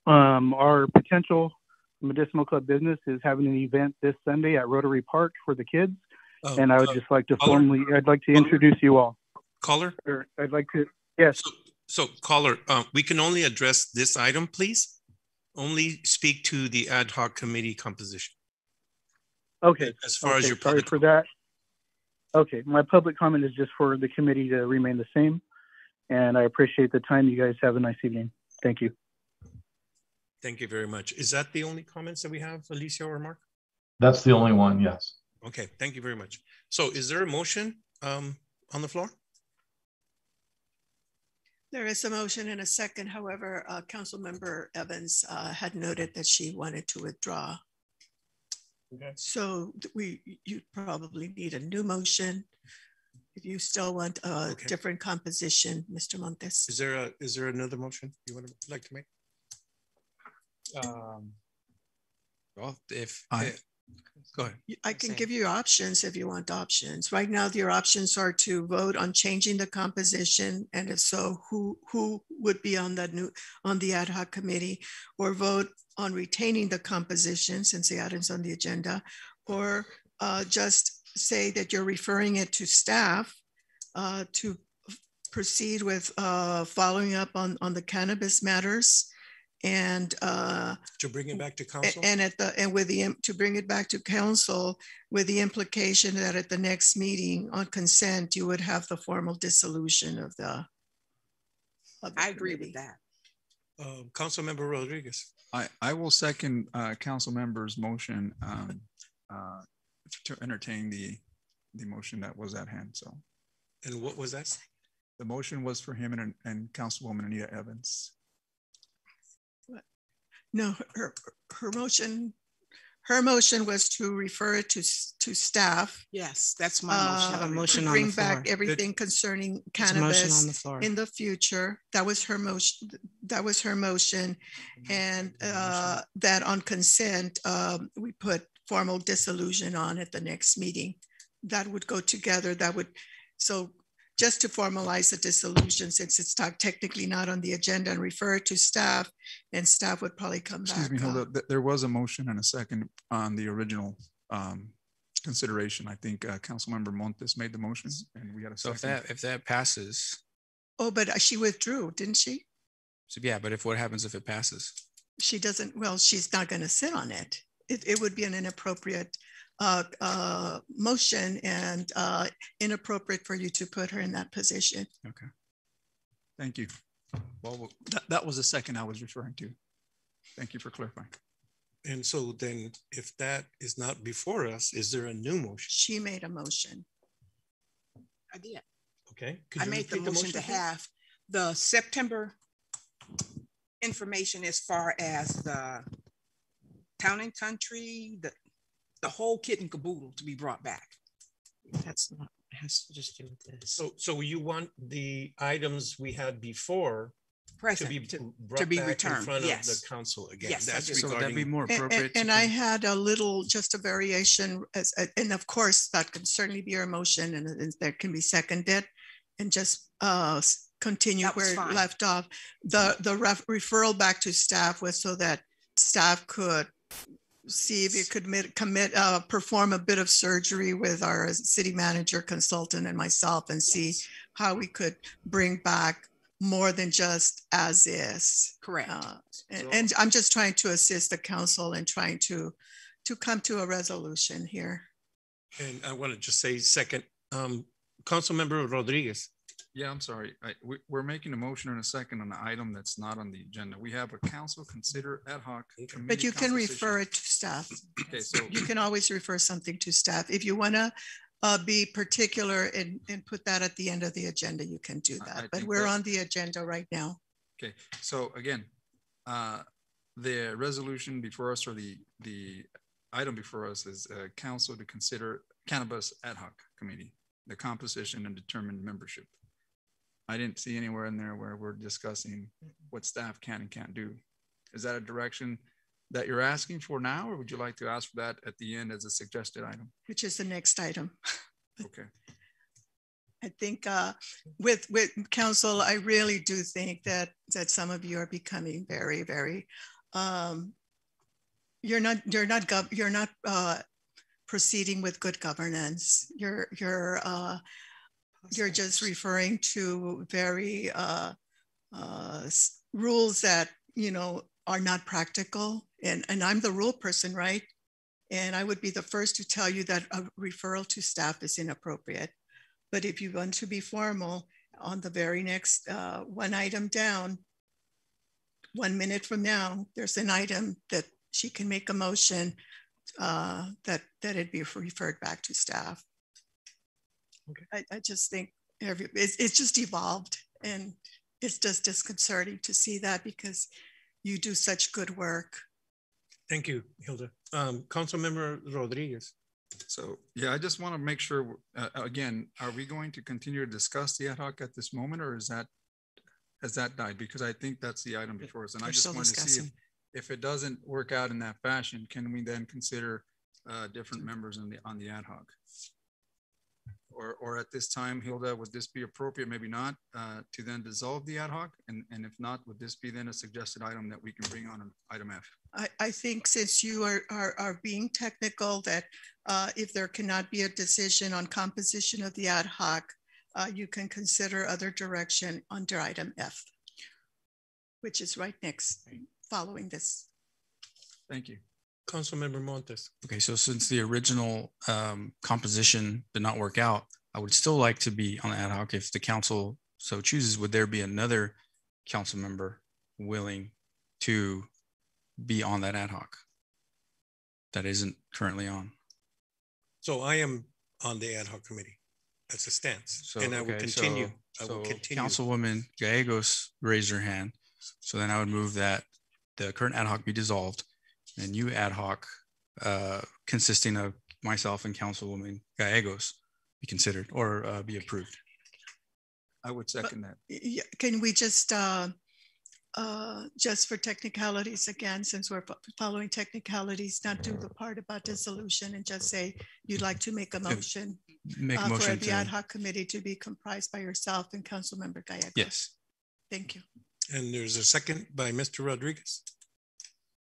our potential medicinal club business is having an event this Sunday at Rotary Park for the kids. And I would just like to I'd like to introduce you all. Caller? I'd like to, yes. So caller, we can only address this item, please. Only speak to the ad hoc committee composition. Okay. As far as your sorry for that. Okay, my public comment is just for the committee to remain the same. And I appreciate the time. You guys have a nice evening. Thank you. Thank you very much. Is that the only comments that we have, Alicia or Mark? That's the only one, yes. Okay, thank you very much. So is there a motion on the floor? There is a motion and a second. However, Councilmember Evans had noted that she wanted to withdraw. Okay. So you probably need a new motion if you still want a different composition, Mr. Montes. Is there another motion you would like to make? Well, go ahead. I can give you options if you want options. Right now, your options are to vote on changing the composition, and if so, who would be on the ad hoc committee, or vote on retaining the composition since the item's on the agenda, or just say that you're referring it to staff to proceed with following up on the cannabis matters. And to bring it back to council, to bring it back to council with the implication that at the next meeting on consent you would have the formal dissolution of the I agree with that. Councilmember Rodriguez. I will second council member's motion to entertain the motion that was at hand. So, and what was that? The motion was for him and Councilwoman Anita Evans. No, her motion was to refer it to staff. Yes, that's my motion. Have a motion to on the bring floor. back everything concerning cannabis motion on the floor. in the future. That was her motion. And that on consent, we put formal dissolution on at the next meeting. That would go together. So just to formalize the dissolution, since it's technically not on the agenda, and refer it to staff, and staff would probably come back. Excuse me, hold up. There was a motion and a second on the original consideration. I think Councilmember Montes made the motion, and we had a second. So if that passes. Oh, but she withdrew, didn't she? So yeah, but what happens if it passes? She doesn't. Well, she's not going to sit on it. It would be an inappropriate motion and inappropriate for you to put her in that position. Okay. Thank you. Well, that was the second I was referring to. Thank you for clarifying. And so then if that is not before us, is there a new motion? She made a motion. I did. Okay. I made the motion to have the September information as far as the town and country, the whole kit and caboodle to be brought back. That's not, it has to just do with this. So you want the items we had before present to be returned in front yes. of the council again? Yes, that's so that'd be more appropriate. And I had just a variation, and of course that can certainly be our motion, and that can be seconded, and just continue where it left off. The referral back to staff was so that staff could see if you could perform a bit of surgery with our city manager, consultant, and myself, and see how we could bring back more than just as is. Correct. And I'm just trying to assist the council in trying to come to a resolution here. And I want to just say second, Councilmember Rodriguez. Yeah, I'm sorry. We're making a motion in a second on an item that's not on the agenda. We have a council consider ad hoc committee. But you can refer it to staff. Okay, so you can always refer something to staff. If you want to be particular and put that at the end of the agenda, you can do that. But we're on the agenda right now. Okay, so again, the resolution before us, or the item before us, is council to consider cannabis ad hoc committee, the composition and determined membership. I didn't see anywhere in there where we're discussing what staff can and can't do. Is that a direction that you're asking for now, or would you like to ask for that at the end as a suggested item? Which is the next item. Okay. I think with council, I really do think that some of you are becoming very, very, you're not proceeding with good governance. You're just referring to very rules that, you know, are not practical. And I'm the rule person, right? And I would be the first to tell you that a referral to staff is inappropriate. But if you want to be formal, on the very next one item down, 1 minute from now, there's an item that she can make a motion that it be referred back to staff. Okay. I just think it's just evolved, and it's just disconcerting to see that because you do such good work. Thank you, Hilda. Councilmember Rodriguez. So yeah, I just want to make sure, again, are we going to continue to discuss the ad hoc at this moment, or has that died? Because I think that's the item before us. And I just wanted to see if it doesn't work out in that fashion, can we then consider different members on the ad hoc? Or at this time, Hilda, would this be appropriate, maybe not, to then dissolve the ad hoc? And if not, would this be then a suggested item that we can bring on item F? I think since you are being technical, that if there cannot be a decision on composition of the ad hoc, you can consider other direction under item F, which is right next, following this. Thank you. Councilmember Montes. Okay, so since the original composition did not work out, I would still like to be on the ad hoc if the council so chooses. Would there be another council member willing to be on that ad hoc that isn't currently on? So I am on the ad hoc committee. That's a stance. So, and I will continue. I will continue. Councilwoman Gallegos raised her hand. So then I would move that the current ad hoc be dissolved and new ad hoc consisting of myself and Councilwoman Gallegos be considered or be approved. I would second that. Yeah, can we just for technicalities again, since we're following technicalities, not do the part about dissolution and just say you'd like to make a motion, for the ad hoc committee to be comprised by yourself and Councilmember Gallegos? Yes. Thank you. And there's a second by Mr. Rodriguez.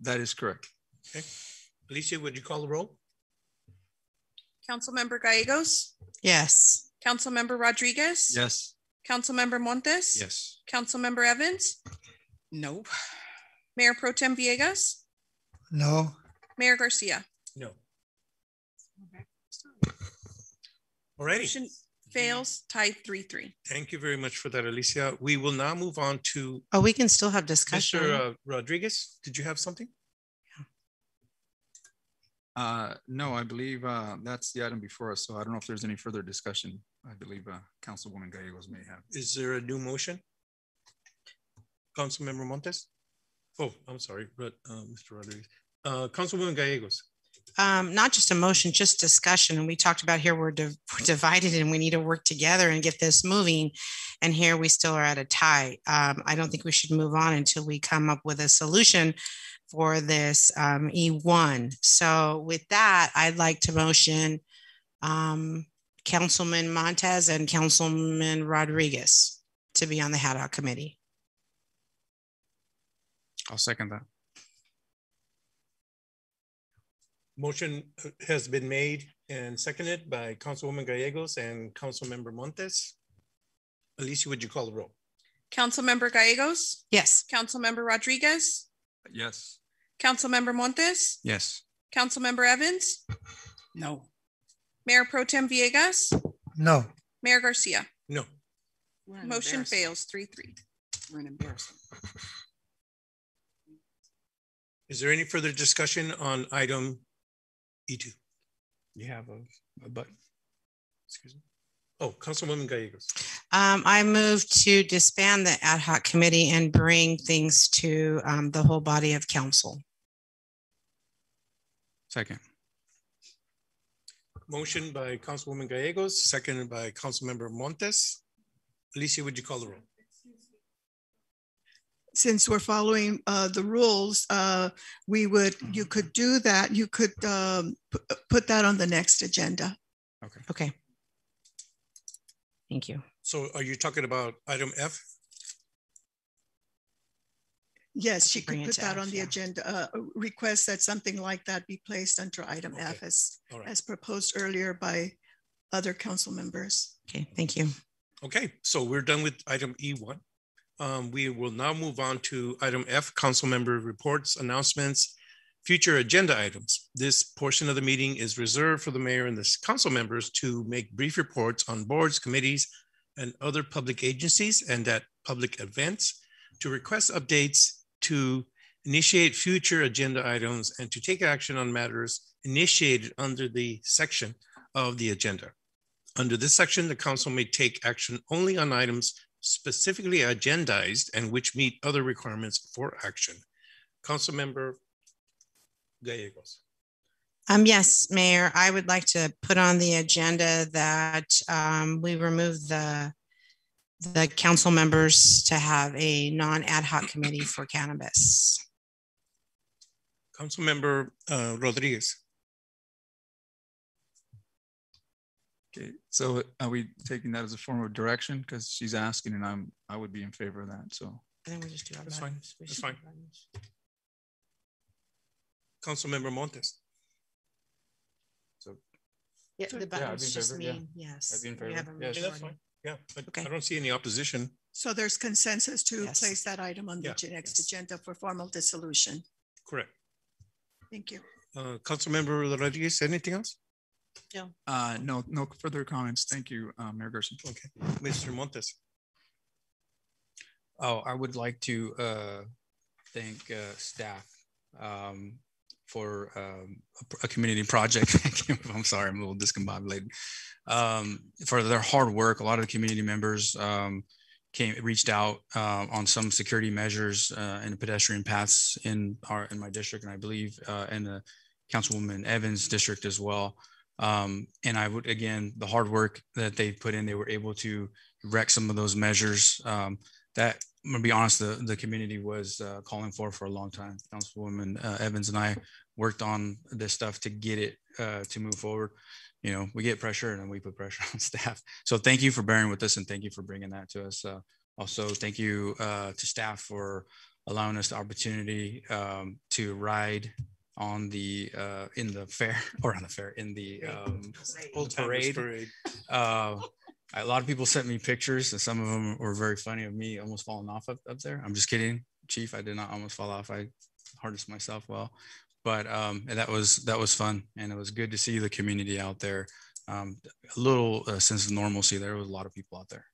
That is correct. Okay. Alicia, would you call the roll? Councilmember Gallegos? Yes. Councilmember Rodriguez? Yes. Councilmember Montes? Yes. Councilmember Evans? No. Mayor Pro Tem Villegas? No. Mayor Garcia? No. Alrighty. Motion fails, tied 3-3. Thank you very much for that, Alicia. We will now move on to. Oh, we can still have discussion. Mr. Rodriguez, did you have something? No, I believe that's the item before us. So I don't know if there's any further discussion. I believe Councilwoman Gallegos may have. Is there a new motion? Councilmember Montes? Oh, I'm sorry, but Mr. Rodriguez. Councilwoman Gallegos. Not just a motion, just discussion. And we talked about here, we're divided and we need to work together and get this moving. And here we still are at a tie. I don't think we should move on until we come up with a solution for this E1. So with that, I'd like to motion Councilman Montes and Councilman Rodriguez to be on the ad hoc committee. I'll second that. Motion has been made and seconded by Councilwoman Gallegos and Councilmember Montes. Alicia, would you call the roll? Councilmember Gallegos? Yes. Councilmember Rodriguez? Yes. Councilmember Montes? Yes. Councilmember Evans? No. Mayor Pro Tem Villegas? No. Mayor Garcia? No. Motion fails 3-3. We're an embarrassment. Is there any further discussion on item E2? You have a button. Excuse me. Oh, Councilwoman Gallegos. I move to disband the ad hoc committee and bring things to the whole body of council. Second. Motion by Councilwoman Gallegos, seconded by Councilmember Montes. Alicia, would you call the roll? since we're following the rules, you could do that. You could put that on the next agenda. Okay. Okay. Thank you. So are you talking about item F? Yes, she could Bring it put to that F, on the yeah. agenda, request that something like that be placed under item F as proposed earlier by other council members. Okay, thank you. Okay, so we're done with item E1. We will now move on to item F, council member reports, announcements, future agenda items. This portion of the meeting is reserved for the mayor and the council members to make brief reports on boards, committees, and other public agencies and at public events, to request updates, to initiate future agenda items, and to take action on matters initiated under the section of the agenda. Under this section, the council may take action only on items specifically agendized and which meet other requirements for action. Councilmember Gallegos. Yes, Mayor, I would like to put on the agenda that we remove the council members to have a non-ad hoc committee for cannabis. Councilmember Rodriguez. Okay, so are we taking that as a form of direction? Because she's asking and I would be in favor of that, so. I think we just do our That's fine, that's fine. Councilmember Montes. So yeah, the buttons just favor, mean yes. I'd be in We favor. have a Yes. Yeah, that's fine. Yeah, Okay. I don't see any opposition. So there's consensus to Yes. place that item on the next agenda for formal dissolution. Correct. Thank you. Councilmember Rodriguez, anything else? No. No further comments. Thank you, Mayor Gerson. Okay, Mr. Montes. Oh, I would like to thank staff for a community project. I'm sorry, I'm a little discombobulated. For their hard work, a lot of the community members reached out on some security measures and the pedestrian paths in my district, and I believe in the Councilwoman Evans' district as well. And I would, again, the hard work that they put in, they were able to wreck some of those measures that, I'm gonna be honest, the community was calling for a long time. Councilwoman Evans and I worked on this stuff to get it to move forward. You know, we get pressure and then we put pressure on staff. So thank you for bearing with us and thank you for bringing that to us. Also, thank you to staff for allowing us the opportunity to ride on the in the fair or on the fair in the old parade. A lot of people sent me pictures and some of them were very funny of me almost falling off up there. I'm just kidding, Chief. I did not almost fall off. I harnessed myself well, but that was fun and it was good to see the community out there. A little sense of normalcy. There was a lot of people out there,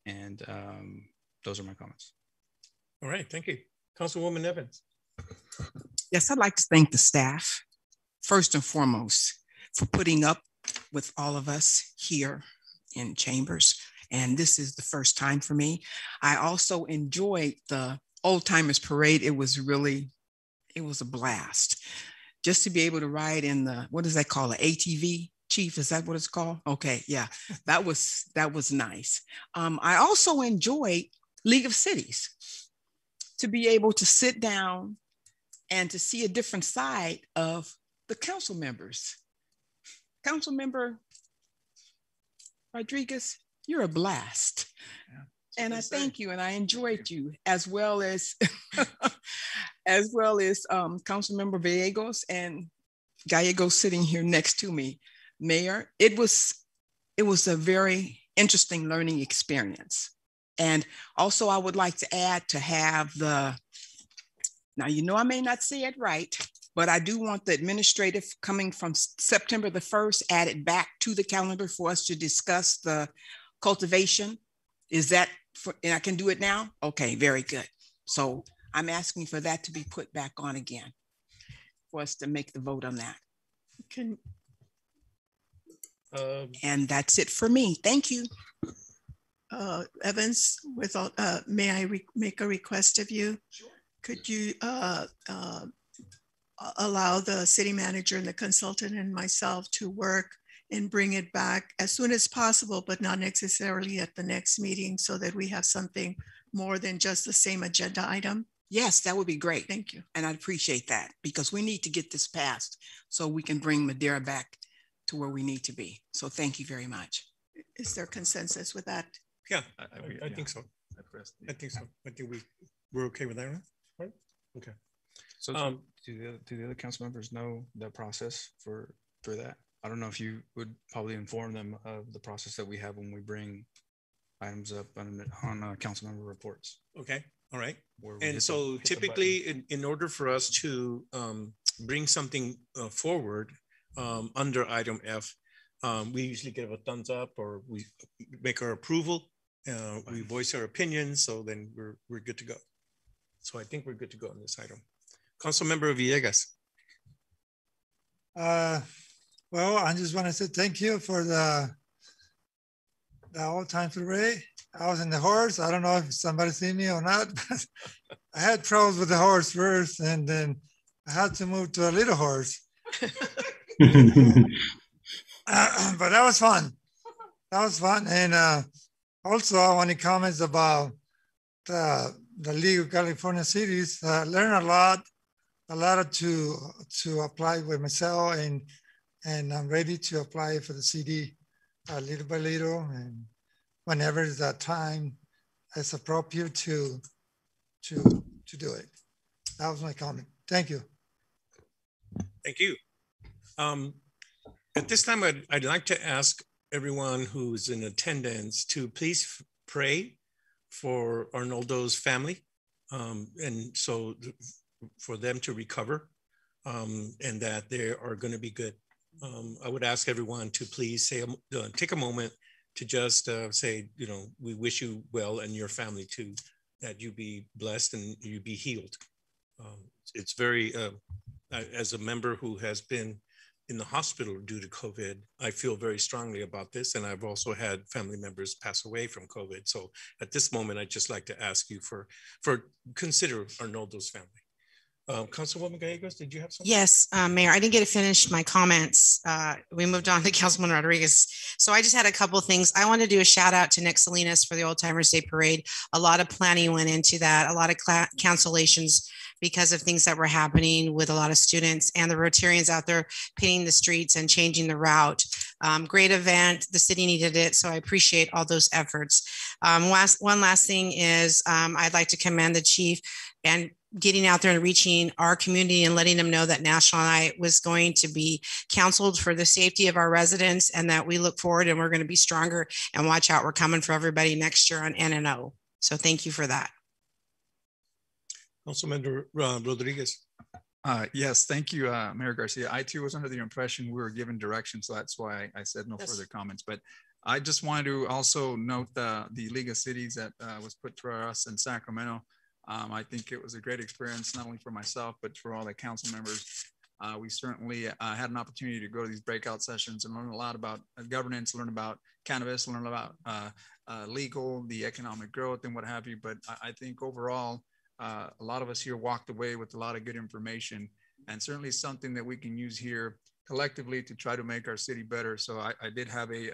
and those are my comments. All right, thank you, Councilwoman Evans. Yes, I'd like to thank the staff, first and foremost, for putting up with all of us here in chambers. And this is the first time for me. I also enjoyed the Old Timers Parade. It was a blast. Just to be able to ride in the, what does that call it? ATV, Chief, is that what it's called? Okay, yeah, that was nice. I also enjoyed League of Cities, to be able to sit down and to see a different side of the council members. Councilmember Rodriguez, you're a blast. Yeah, and I thank you and I enjoyed you as well as Councilmember Gallegos sitting here next to me. Mayor, it was a very interesting learning experience. And also I would like to add to have now, you know, I may not say it right, but I do want the administrative coming from September the 1st added back to the calendar for us to discuss the cultivation. Is that, and I can do it now? Okay, very good. So I'm asking for that to be put back on again for us to make the vote on that. And that's it for me. Thank you. Evans, may I make a request of you? Sure. Could you allow the city manager and the consultant and myself to work and bring it back as soon as possible, but not necessarily at the next meeting, so that we have something more than just the same agenda item? Yes, that would be great. Thank you. And I'd appreciate that, because we need to get this passed so we can bring Madera back to where we need to be. So thank you very much. Is there consensus with that? Yeah, I think so. I think so. I think we're okay with that, right? Okay. So do the other council members know the process for that? I don't know if you would probably inform them of the process that we have when we bring items up on council member reports. Okay. All right. And so typically in order for us to bring something forward under item F, we usually give a thumbs up or we make our approval. We voice our opinions, so then we're good to go. So I think we're good to go on this item. Councilmember Villegas. Well, I just want to say thank you for the all-time parade. I was in the horse. I don't know if somebody seen me or not, but I had troubles with the horse first, and then I had to move to a little horse. But that was fun. That was fun. And also, I want to comment about the League of California Cities. Learn a lot to apply with myself, and I'm ready to apply for the CD little by little, and whenever that time is appropriate to do it. That was my comment. Thank you. Thank you. At this time, I'd like to ask everyone who's in attendance to please pray for Arnoldo's family, and so for them to recover, and that they are going to be good. I would ask everyone to please say, take a moment to just say, we wish you well and your family too, that you be blessed and you be healed. It's very, as a member who has been in the hospital due to COVID, I feel very strongly about this. And I've also had family members pass away from COVID. So at this moment, I'd just like to ask you for consider Arnoldo's family. Councilwoman Gallegos, did you have something? Yes, Mayor, I didn't get to finish my comments. We moved on to Councilman Rodriguez. So I just had a couple of things. I want to do a shout out to Nick Salinas for the Old Timers Day Parade. A lot of planning went into that, a lot of cancellations because of things that were happening with a lot of students and the Rotarians out there painting the streets and changing the route. Great event. The city needed it. So I appreciate all those efforts. One last thing is I'd like to commend the chief and getting out there and reaching our community and letting them know that National Night was going to be canceled for the safety of our residents, and that we look forward and we're going to be stronger and watch out. We're coming for everybody next year on N&O. So thank you for that. Councilmember Rodriguez. Yes, thank you, Mayor Garcia. I too was under the impression we were given direction, so that's why I said no further comments. But I just wanted to also note the League of Cities that was put to us in Sacramento. I think it was a great experience, not only for myself, but for all the council members. We certainly had an opportunity to go to these breakout sessions and learn a lot about governance, learn about cannabis, learn about legal, the economic growth and what have you. But I think overall, a lot of us here walked away with a lot of good information, and certainly something that we can use here collectively to try to make our city better. So I did have a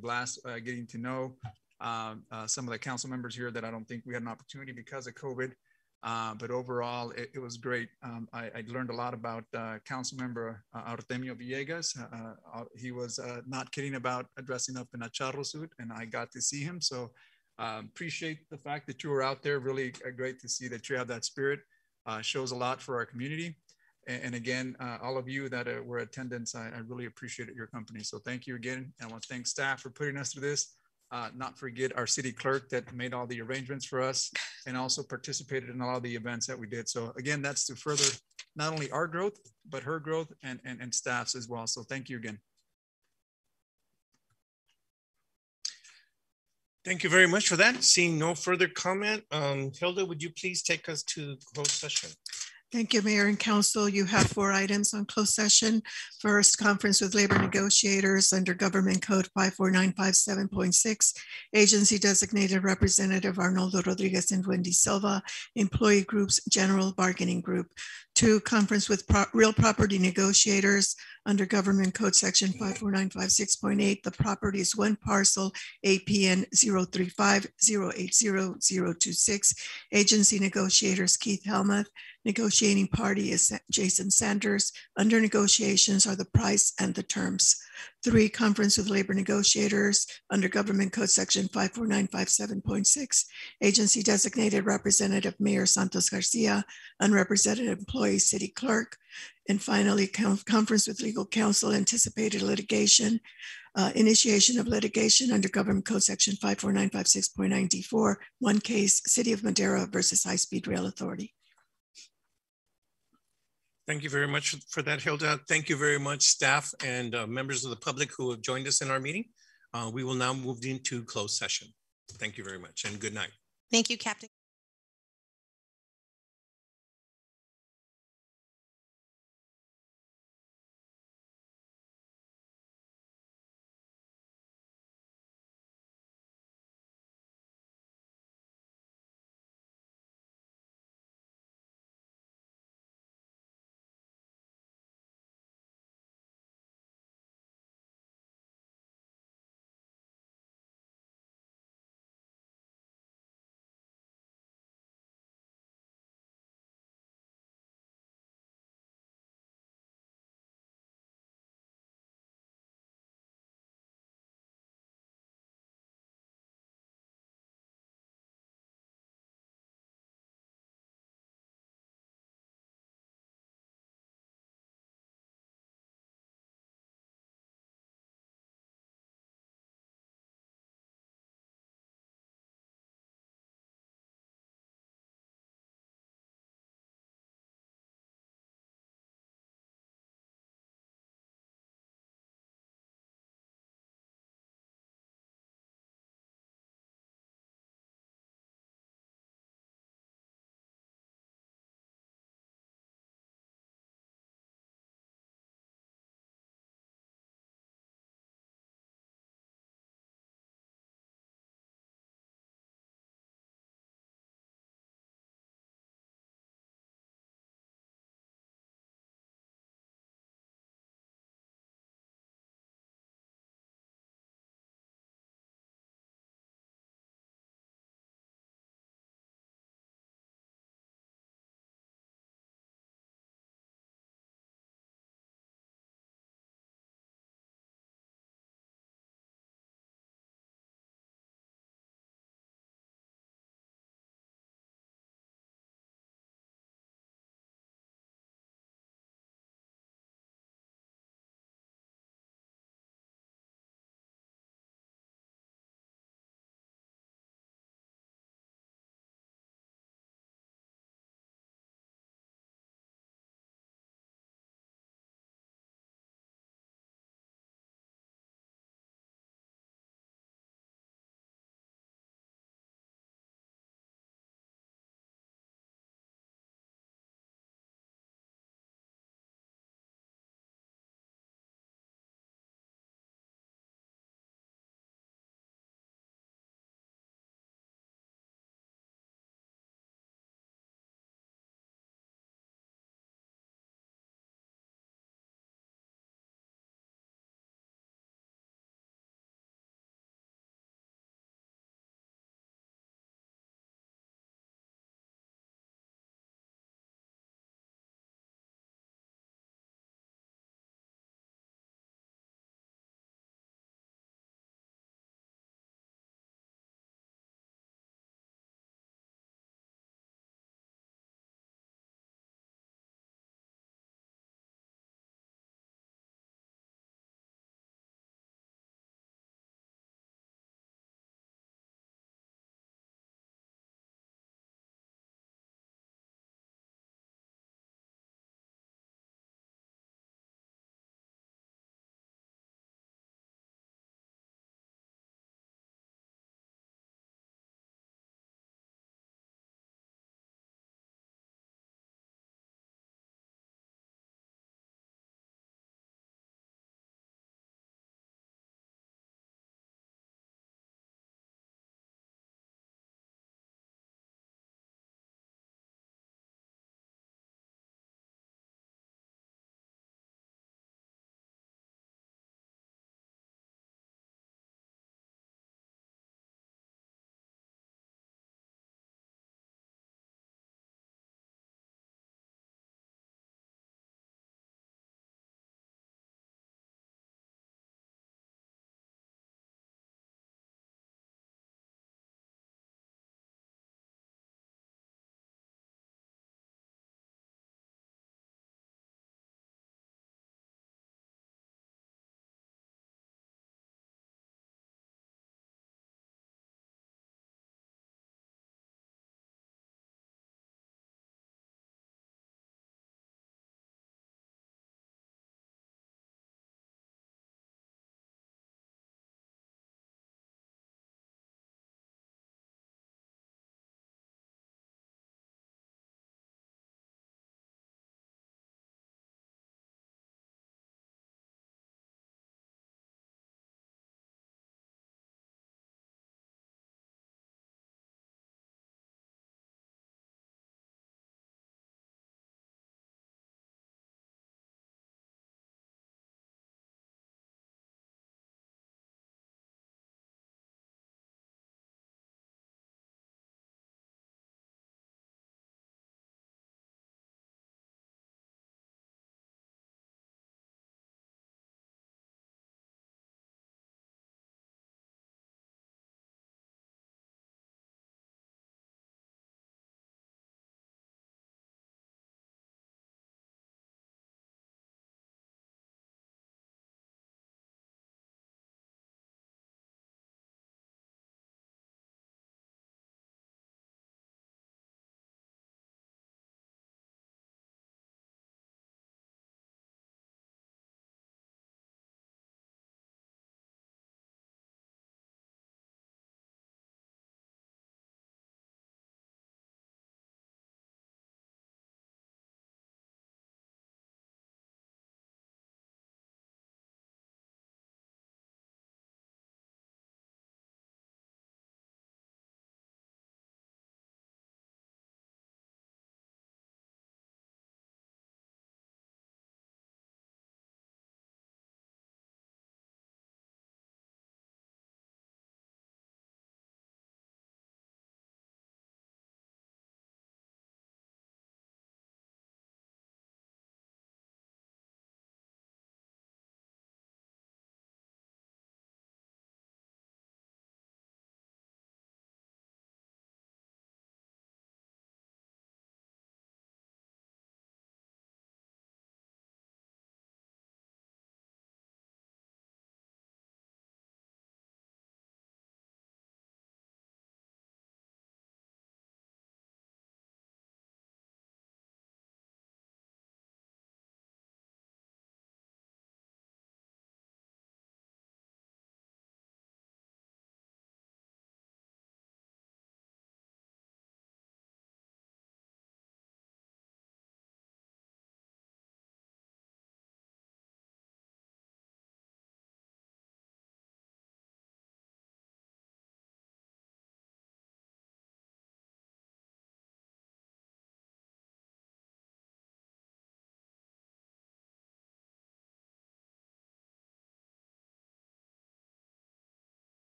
blast getting to know some of the council members here that I don't think we had an opportunity because of COVID. But overall, it was great. I learned a lot about council member Artemio Villegas. He was not kidding about dressing up in a charro suit, and I got to see him. So appreciate the fact that you were out there. Really great to see that you have that spirit. Shows a lot for our community. And again, all of you that were in attendance, I really appreciated your company. So thank you again. And I want to thank staff for putting us through this. Not forget our city clerk that made all the arrangements for us and also participated in all the events that we did. So again, that's to further not only our growth, but her growth and staff's as well. So thank you again. Thank you very much for that. Seeing no further comment, Hilda, would you please take us to closed session? Thank you, Mayor and Council. You have 4 items on closed session. First, conference with labor negotiators under Government Code 54957.6, agency designated representative Arnoldo Rodriguez and Wendy Silva, employee groups, general bargaining group. 2, conference with real property negotiators under Government Code Section 54956.8. The property is one parcel, APN 035080026. Agency negotiators Keith Helmuth. Negotiating party is Jason Sanders. Under negotiations are the price and the terms. 3, conference with labor negotiators under Government Code Section 54957.6. Agency designated representative Mayor Santos Garcia, unrepresented employee city clerk. And finally, conference with legal counsel, anticipated litigation, initiation of litigation under Government Code Section 54956.9D4, one case, City of Madera versus High Speed Rail Authority. Thank you very much for that, Hilda. Thank you very much, staff and members of the public who have joined us in our meeting. We will now move into closed session. Thank you very much and good night. Thank you, Captain.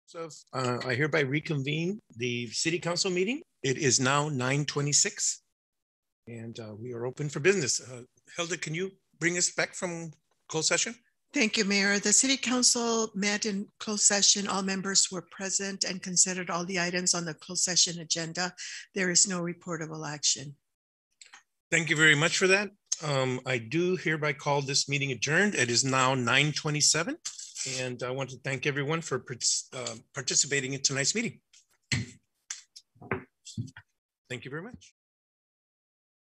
So I hereby reconvene the city council meeting. It is now 9:26 and we are open for business. Hilda, can you bring us back from closed session? Thank you, Mayor. The City Council met in closed session. All members were present and considered all the items on the closed session agenda. There is no reportable action. Thank you very much for that. I do hereby call this meeting adjourned. It is now 9:27. And I want to thank everyone for participating in tonight's meeting. Thank you very much.